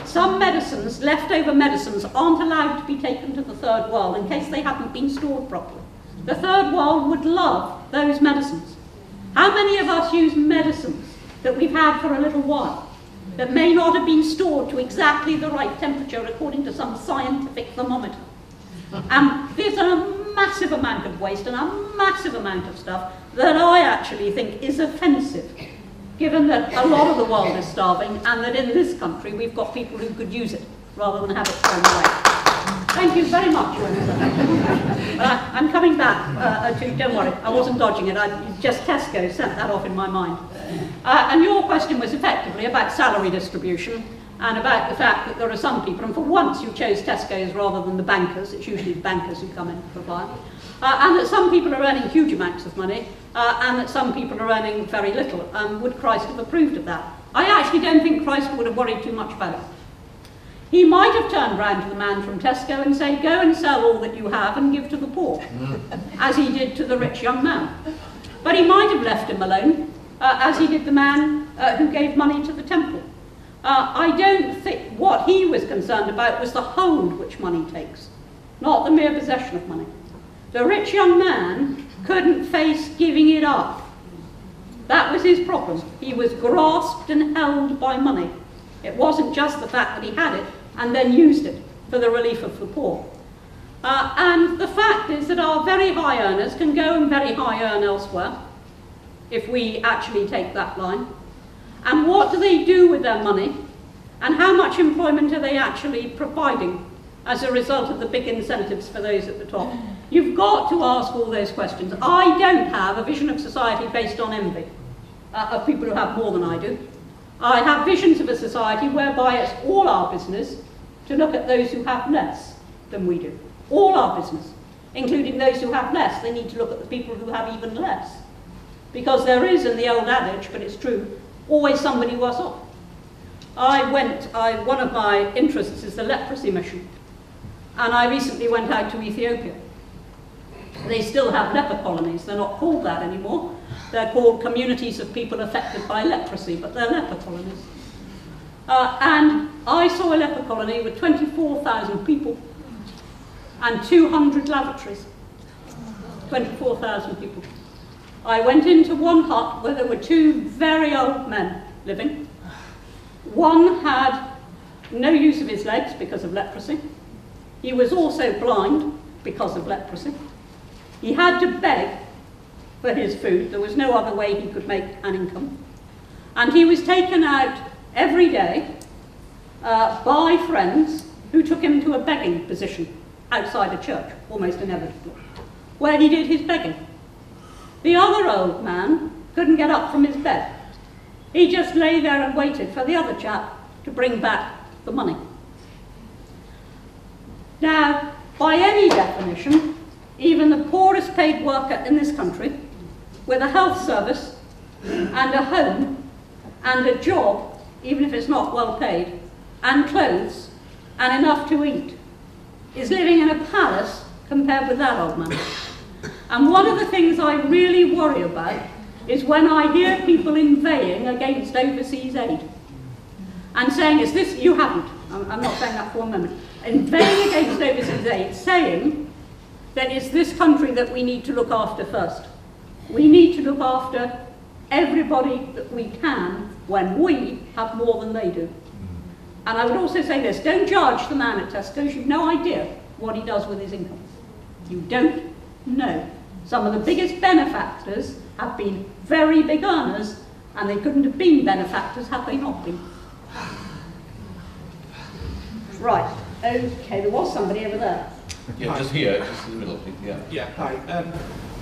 Some medicines, leftover medicines, aren't allowed to be taken to the third world in case they haven't been stored properly. The third world would love those medicines. How many of us use medicines that we've had for a little while that may not have been stored to exactly the right temperature according to some scientific thermometer? And there's a massive amount of waste and a massive amount of stuff that I actually think is offensive, given that a lot of the world is starving and that in this country we've got people who could use it rather than have it thrown away. Thank you very much. I'm coming back to, don't worry, I wasn't dodging it, just Tesco sent that off in my mind. And your question was effectively about salary distribution and about the fact that there are some people, and for once you chose Tesco's rather than the bankers, it's usually the bankers who come in for fire, and that some people are earning huge amounts of money and that some people are earning very little. Would Christ have approved of that? I actually don't think Christ would have worried too much about it. He might have turned round to the man from Tesco and said, go and sell all that you have and give to the poor, as he did to the rich young man. But he might have left him alone, as he did the man who gave money to the temple. I don't think what he was concerned about was the hold which money takes, not the mere possession of money. The rich young man couldn't face giving it up. That was his problem. He was grasped and held by money. It wasn't just the fact that he had it and then used it for the relief of the poor. And the fact is that our very high earners can go and very high earn elsewhere, if we actually take that line. And what do they do with their money? And how much employment are they actually providing as a result of the big incentives for those at the top? You've got to ask all those questions. I don't have a vision of society based on envy of people who have more than I do. I have visions of a society whereby it's all our business to look at those who have less than we do. All our business, including those who have less. They need to look at the people who have even less. Because there is, in the old adage, but it's true, always somebody worse off. One of my interests is the leprosy mission. And I recently went out to Ethiopia. They still have leper colonies. They're not called that anymore. They're called communities of people affected by leprosy, but they're leper colonies. And I saw a leper colony with 24,000 people and 200 lavatories. 24,000 people. I went into one hut where there were two very old men living. One had no use of his legs because of leprosy. He was also blind because of leprosy. He had to beg for his food. There was no other way he could make an income. And he was taken out every day by friends who took him to a begging position outside a church, almost inevitably, where he did his begging. The other old man couldn't get up from his bed. He just lay there and waited for the other chap to bring back the money. Now, by any definition, even the poorest paid worker in this country, with a health service and a home and a job, even if it's not well paid, and clothes and enough to eat, is living in a palace compared with that old man. And one of the things I really worry about is when I hear people inveighing against overseas aid and saying, is this, you haven't, I'm not saying that for a moment, inveighing against overseas aid, saying that it's this country that we need to look after first. We need to look after everybody that we can when we have more than they do. And I would also say this, don't judge the man at Tesco's, you've no idea what he does with his income. You don't know. Some of the biggest benefactors have been very big earners, and they couldn't have been benefactors had they not been. Right, okay, there was somebody over there. Yeah, just here, just in the middle, yeah. Yeah, hi.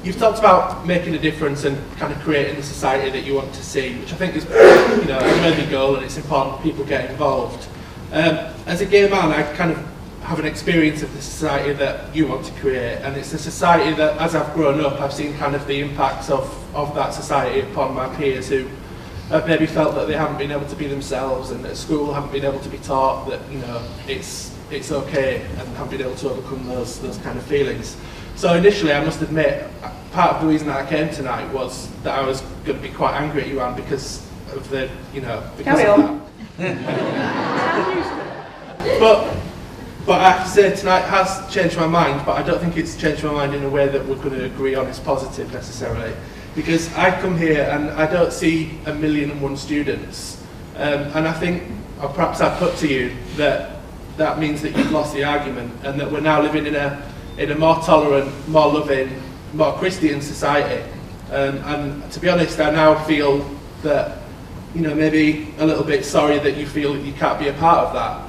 You've talked about making a difference and kind of creating the society that you want to see, which I think is, you know, a worthy goal, and it's important people get involved. As a gay man, I kind of have an experience of the society that you want to create, and it's a society that, as I've grown up, I've seen kind of the impacts of that society upon my peers who have maybe felt that they haven't been able to be themselves, and at school haven't been able to be taught that, you know, it's okay, and haven't been able to overcome those kind of feelings. So initially, I must admit, part of the reason that I came tonight was that I was going to be quite angry at you, Anne, because of the, you know, because Carry of on. that. But I have to say, tonight has changed my mind, but I don't think it's changed my mind in a way that we're going to agree on is positive necessarily. Because I come here and I don't see 1,000,001 students. And I think, or perhaps I put to you, that means that you've lost the argument, and that we're now living in a more tolerant, more loving, more Christian society. And to be honest, I now feel that, you know, maybe a little bit sorry that you feel that you can't be a part of that.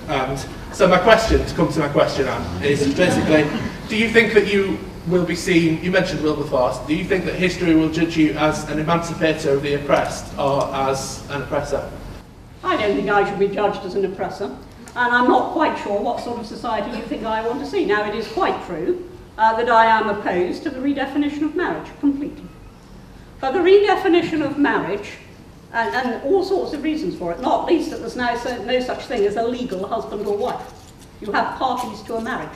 And so my question, to come to my question, Anne, is basically, do you think that you will be seen, you mentioned Wilberforce, do you think that history will judge you as an emancipator of the oppressed or as an oppressor? I don't think I should be judged as an oppressor, and I'm not quite sure what sort of society you think I want to see. Now, it is quite true that I am opposed to the redefinition of marriage, completely. But the redefinition of marriage, and all sorts of reasons for it, not least that there's now no such thing as a legal husband or wife. You have parties to a marriage.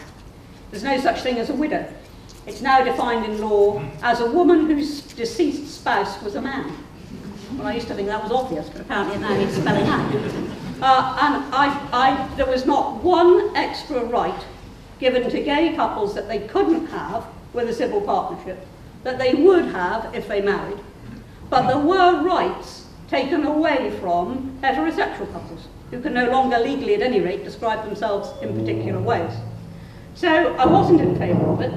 There's no such thing as a widow. It's now defined in law as a woman whose deceased spouse was a man. Well, I used to think that was obvious, but apparently it now needs spelling out. And there was not one extra right given to gay couples that they couldn't have with a civil partnership, that they would have if they married. But there were rights taken away from heterosexual couples, who can no longer legally, at any rate, describe themselves in particular ways. So I wasn't in favour of it.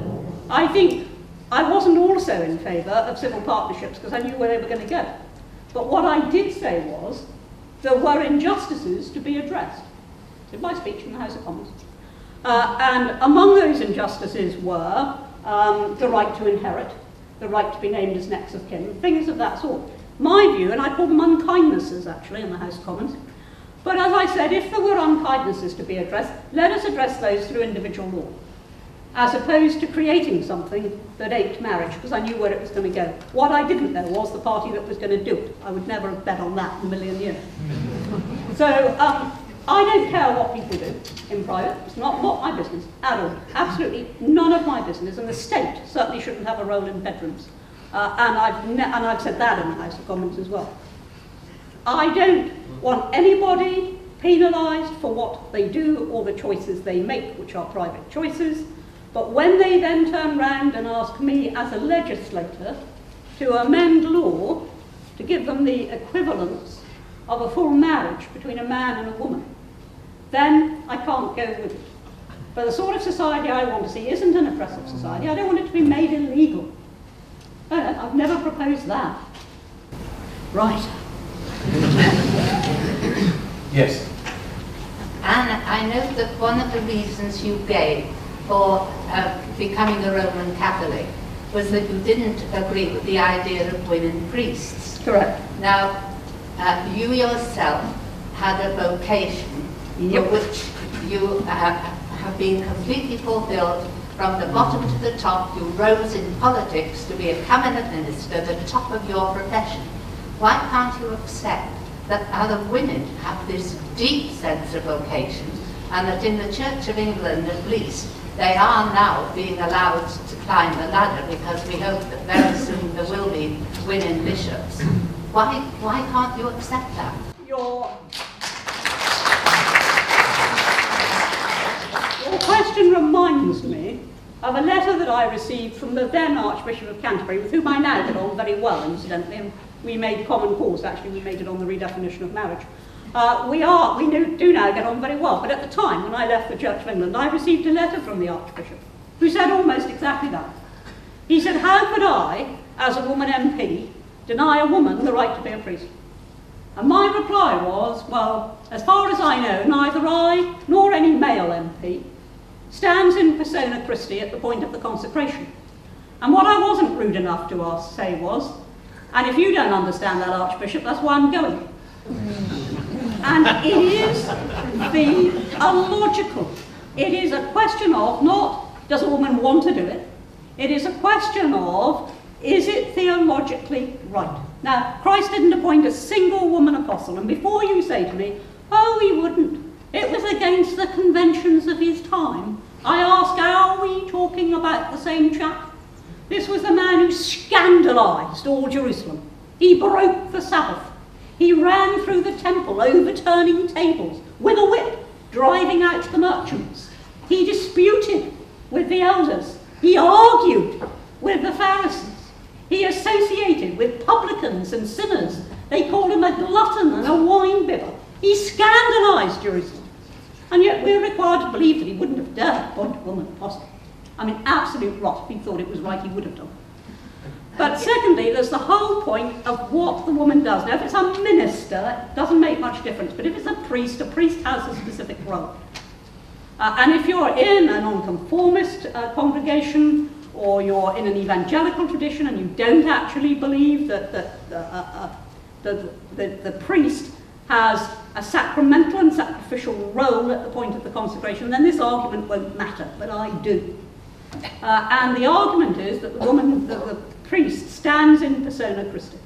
I think I wasn't also in favour of civil partnerships because I knew where they were going to go. But what I did say was there were injustices to be addressed. It's in my speech in the House of Commons. And among those injustices were the right to inherit, the right to be named as next of kin, things of that sort. My view, and I call them unkindnesses actually in the House of Commons, but as I said, if there were unkindnesses to be addressed, let us address those through individual law, as opposed to creating something that aped marriage, because I knew where it was going to go. What I didn't know was the party that was going to do it. I would never have bet on that in a million years. So I don't care what people do in private. It's not my business at all. Absolutely none of my business, and the state certainly shouldn't have a role in bedrooms. And I've said that in the House of Commons as well. I don't want anybody penalised for what they do or the choices they make, which are private choices. But when they then turn round and ask me as a legislator to amend law to give them the equivalence of a full marriage between a man and a woman, then I can't go with it. But the sort of society I want to see isn't an oppressive society. I don't want it to be made illegal. I've never proposed that. Right. Yes. And I know that one of the reasons you gave for becoming a Roman Catholic was that you didn't agree with the idea of women priests. Correct. Now, you yourself had a vocation for which you have been completely fulfilled from the bottom to the top. You rose in politics to be a cabinet minister, the top of your profession. Why can't you accept that other women have this deep sense of vocation, and that in the Church of England at least they are now being allowed to climb the ladder, because we hope that very soon there will be women bishops? Why can't you accept that? Your question reminds me of a letter that I received from the then Archbishop of Canterbury, with whom I now get on very well, incidentally, and we made common cause. Actually, we made it on the redefinition of marriage. We do now get on very well, but at the time when I left the Church of England, I received a letter from the Archbishop who said almost exactly that. He said, how could I, as a woman MP, deny a woman the right to be a priest? And my reply was, well, as far as I know, neither I nor any male MP stands in persona Christi at the point of the consecration. And what I wasn't rude enough to say was, and if you don't understand that, Archbishop, that's why I'm going. And it is illogical. It is a question of not, does a woman want to do it? It is a question of, is it theologically right? Now, Christ didn't appoint a single woman apostle, and before you say to me, oh, he wouldn't, it was against the conventions of his time, I ask, are we talking about the same chap? This was the man who scandalised all Jerusalem. He broke the Sabbath. He ran through the temple, overturning tables with a whip, driving out the merchants. He disputed with the elders. He argued with the Pharisees. He associated with publicans and sinners. They called him a glutton and a wine-bibber. He scandalised Jerusalem. And yet we're required to believe that he wouldn't have dared appoint a woman apostle. I mean, absolute rot. If he thought it was right, he would have done. But secondly, there's the whole point of what the woman does. Now, if it's a minister, it doesn't make much difference. But if it's a priest has a specific role. And if you're in a nonconformist congregation, or you're in an evangelical tradition, and you don't actually believe that the priest has a sacramental and sacrificial role at the point of the consecration, then this argument won't matter, but I do. And the argument is that the priest stands in persona Christi.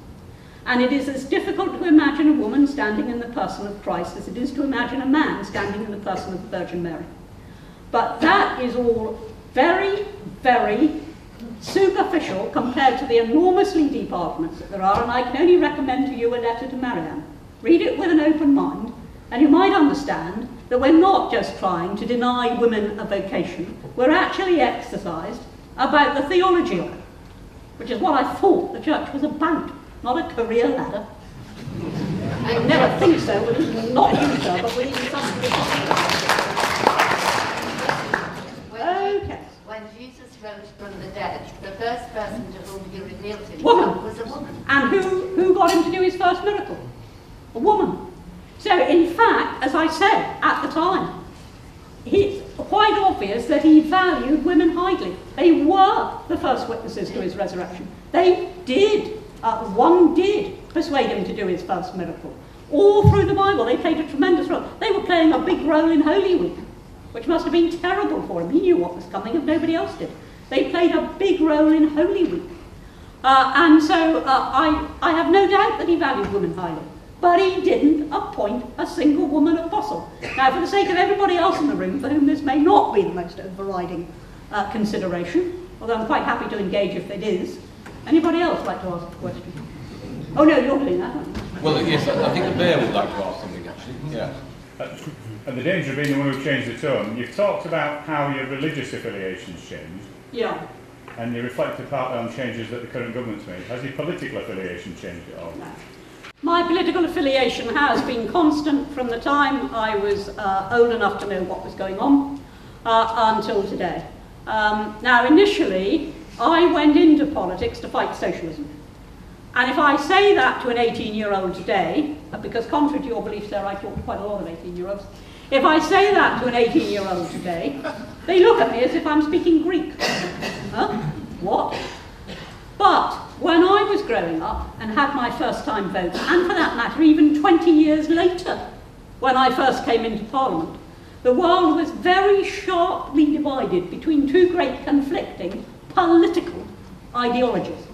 And it is as difficult to imagine a woman standing in the person of Christ as it is to imagine a man standing in the person of the Virgin Mary. But that is all very, very superficial compared to the enormously deep arguments that there are, and I can only recommend to you a letter to Marianne. Read it with an open mind, and you might understand that we're not just trying to deny women a vocation, we're actually exercised about the theology of it, which is what I thought the church was about, not a career ladder. I never think so, with even not you, sir, but with even some. Okay. when Jesus rose from the dead, the first person to whom he revealed himself was a woman. And who got him to do his first miracle? A woman. So in fact, as I said at the time, it's quite obvious that he valued women highly. They were the first witnesses to his resurrection. They did, one did persuade him to do his first miracle. All through the Bible, they played a tremendous role. They were playing a big role in Holy Week, which must have been terrible for him. He knew what was coming if nobody else did. They played a big role in Holy Week. And so I have no doubt that he valued women highly. But he didn't appoint a single woman apostle. Now, for the sake of everybody else in the room, for whom this may not be the most overriding consideration, although I'm quite happy to engage if it is, anybody else like to ask a question? Oh no, you're doing that, aren't you? Well, yes, I think the Bear would like to ask something, actually. Yeah. And the danger of being the one who changed the tone, you've talked about how your religious affiliations changed. Yeah. And you reflected partly on changes that the current government's made. Has your political affiliation changed at all? No. My political affiliation has been constant from the time I was old enough to know what was going on until today. Now, initially, I went into politics to fight socialism. And if I say that to an 18-year-old today, because contrary to your belief, sir, I talk to quite a lot of 18-year-olds, if I say that to an 18-year-old today, they look at me as if I'm speaking Greek. Huh? What? But when I was growing up and had my first time vote, and for that matter, even 20 years later, when I first came into Parliament, the world was very sharply divided between two great conflicting political ideologies.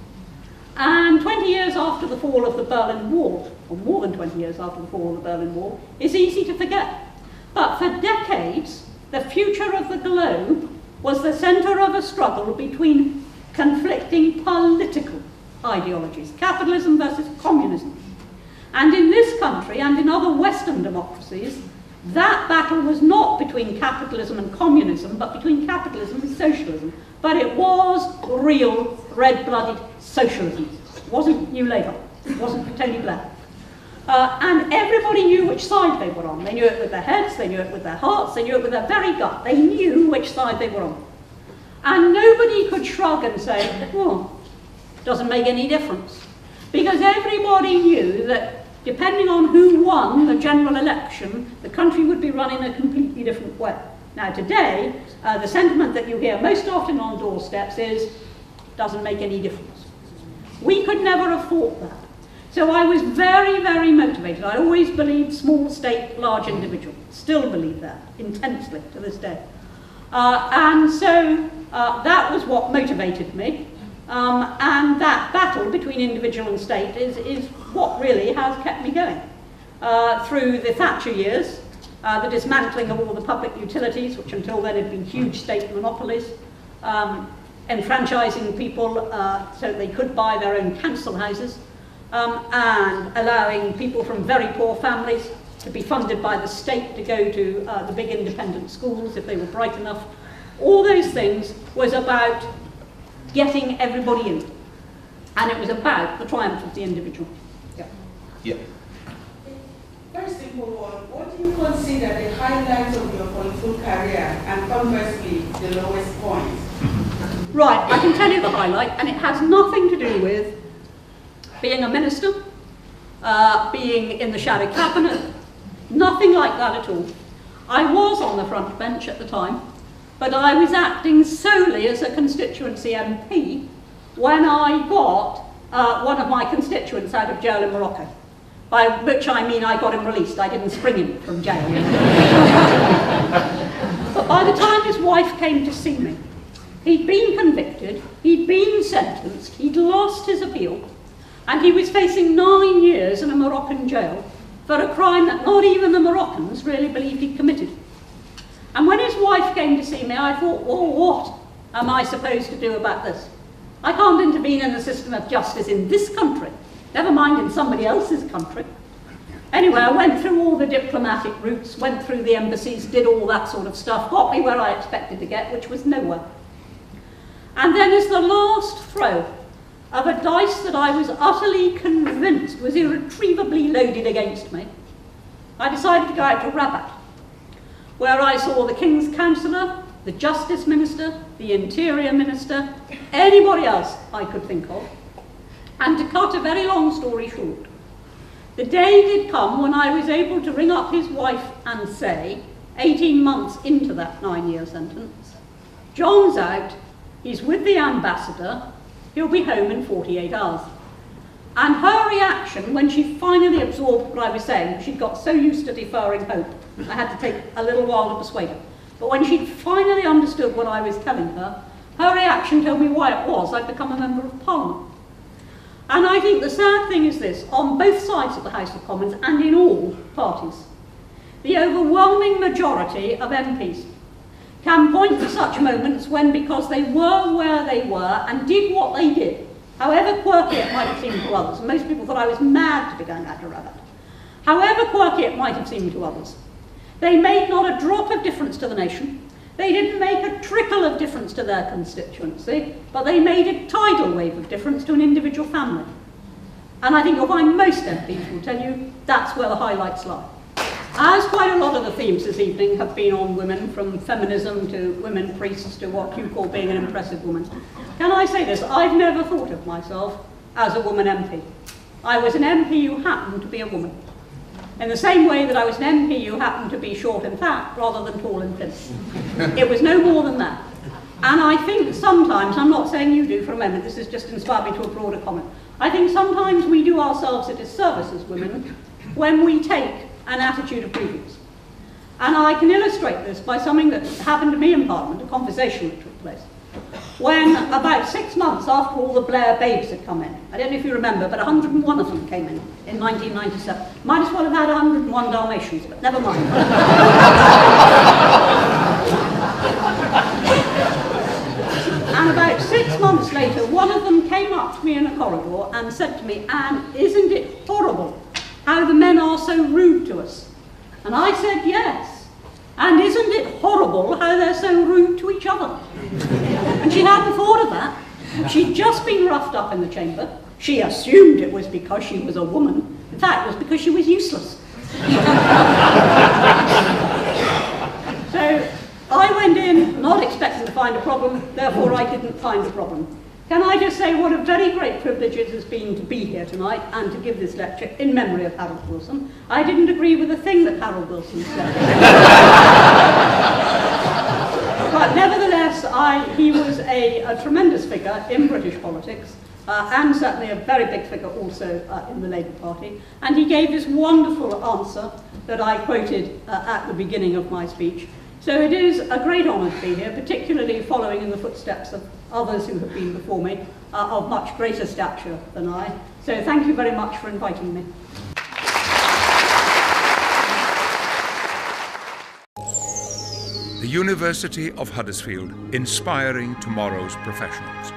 And 20 years after the fall of the Berlin Wall, or more than 20 years after the fall of the Berlin Wall, is easy to forget. But for decades, the future of the globe was the centre of a struggle between conflicting political ideologies, capitalism versus communism. And in this country and in other Western democracies, that battle was not between capitalism and communism, but between capitalism and socialism. But it was real red-blooded socialism. It wasn't New Labour. It wasn't for Tony Benn. And everybody knew which side they were on. They knew it with their heads, they knew it with their hearts, they knew it with their very gut. They knew which side they were on. And nobody could shrug and say, oh, doesn't make any difference. Because everybody knew that depending on who won the general election, the country would be run in a completely different way. Now today, the sentiment that you hear most often on doorsteps is, doesn't make any difference. We could never have thought that. So I was very, very motivated. I always believed small state, large individual. Still believe that, intensely, to this day. And so that was what motivated me. And that battle between individual and state is what really has kept me going. Through the Thatcher years, the dismantling of all the public utilities, which until then had been huge state monopolies, enfranchising people so they could buy their own council houses, and allowing people from very poor families to be funded by the state to go to the big independent schools if they were bright enough. All those things was about getting everybody in. And it was about the triumph of the individual. Yeah. Yeah. Very simple one. What do you consider the highlights of your political career and conversely the lowest point? Right, I can tell you the highlight, and it has nothing to do with being a minister, being in the shadow cabinet, nothing like that at all. I was on the front bench at the time, but I was acting solely as a constituency MP when I got one of my constituents out of jail in Morocco. By which I mean I got him released, I didn't spring him from jail. But by the time his wife came to see me, he'd been convicted, he'd been sentenced, he'd lost his appeal, and he was facing 9 years in a Moroccan jail for a crime that not even the Moroccans really believed he'd committed. And when his wife came to see me, I thought, well, what am I supposed to do about this? I can't intervene in the system of justice in this country, never mind in somebody else's country. Anyway, I went through all the diplomatic routes, went through the embassies, did all that sort of stuff, got me where I expected to get, which was nowhere. And then as the last throw of a dice that I was utterly convinced was irretrievably loaded against me, I decided to go out to Rabat, where I saw the King's Counsellor, the Justice Minister, the Interior Minister, anybody else I could think of. And to cut a very long story short, the day did come when I was able to ring up his wife and say, 18 months into that 9-year sentence, John's out, he's with the ambassador, he'll be home in 48 hours. And her reaction when she finally absorbed what I was saying, she'd got so used to deferring hope, I had to take a little while to persuade her. But when she'd finally understood what I was telling her, her reaction told me why it was I'd become a Member of Parliament. And I think the sad thing is this, on both sides of the House of Commons and in all parties, the overwhelming majority of MPs can point to such moments when, because they were where they were and did what they did, however quirky it might have seemed to others, and most people thought I was mad to be going out to rabbit, however quirky it might have seemed to others, they made not a drop of difference to the nation. They didn't make a trickle of difference to their constituency, but they made a tidal wave of difference to an individual family. And I think you'll find most MPs will tell you that's where the highlights lie. As quite a lot of the themes this evening have been on women, from feminism to women priests to what you call being an impressive woman, can I say this? I've never thought of myself as a woman MP. I was an MP who happened to be a woman. In the same way that I was an MP who happened to be short and fat rather than tall and thin. It was no more than that. And I think sometimes, I'm not saying you do for a moment, this has just inspired me to a broader comment, I think sometimes we do ourselves a disservice as women when we take an attitude of grievance. And I can illustrate this by something that happened to me in Parliament, a conversation that took place, when about 6 months after all the Blair babes had come in, I don't know if you remember, but 101 of them came in 1997. Might as well have had 101 Dalmatians, but never mind. And about 6 months later, one of them came up to me in a corridor and said to me, "Anne, isn't it horrible how the men are so rude to us?" And I said, "Yes. And isn't it horrible how they're so rude to each other?" And she hadn't thought of that. She'd just been roughed up in the chamber. She assumed it was because she was a woman. In fact, it was because she was useless. So I went in not expecting to find a problem, therefore I didn't find a problem. Can I just say what a very great privilege it has been to be here tonight and to give this lecture in memory of Harold Wilson. I didn't agree with a thing that Harold Wilson said. But nevertheless, he was a tremendous figure in British politics, and certainly a very big figure also in the Labour Party. And he gave this wonderful answer that I quoted at the beginning of my speech. So it is a great honour to be here, particularly following in the footsteps of others who have been before me, of much greater stature than I. So thank you very much for inviting me. The University of Huddersfield, inspiring tomorrow's professionals.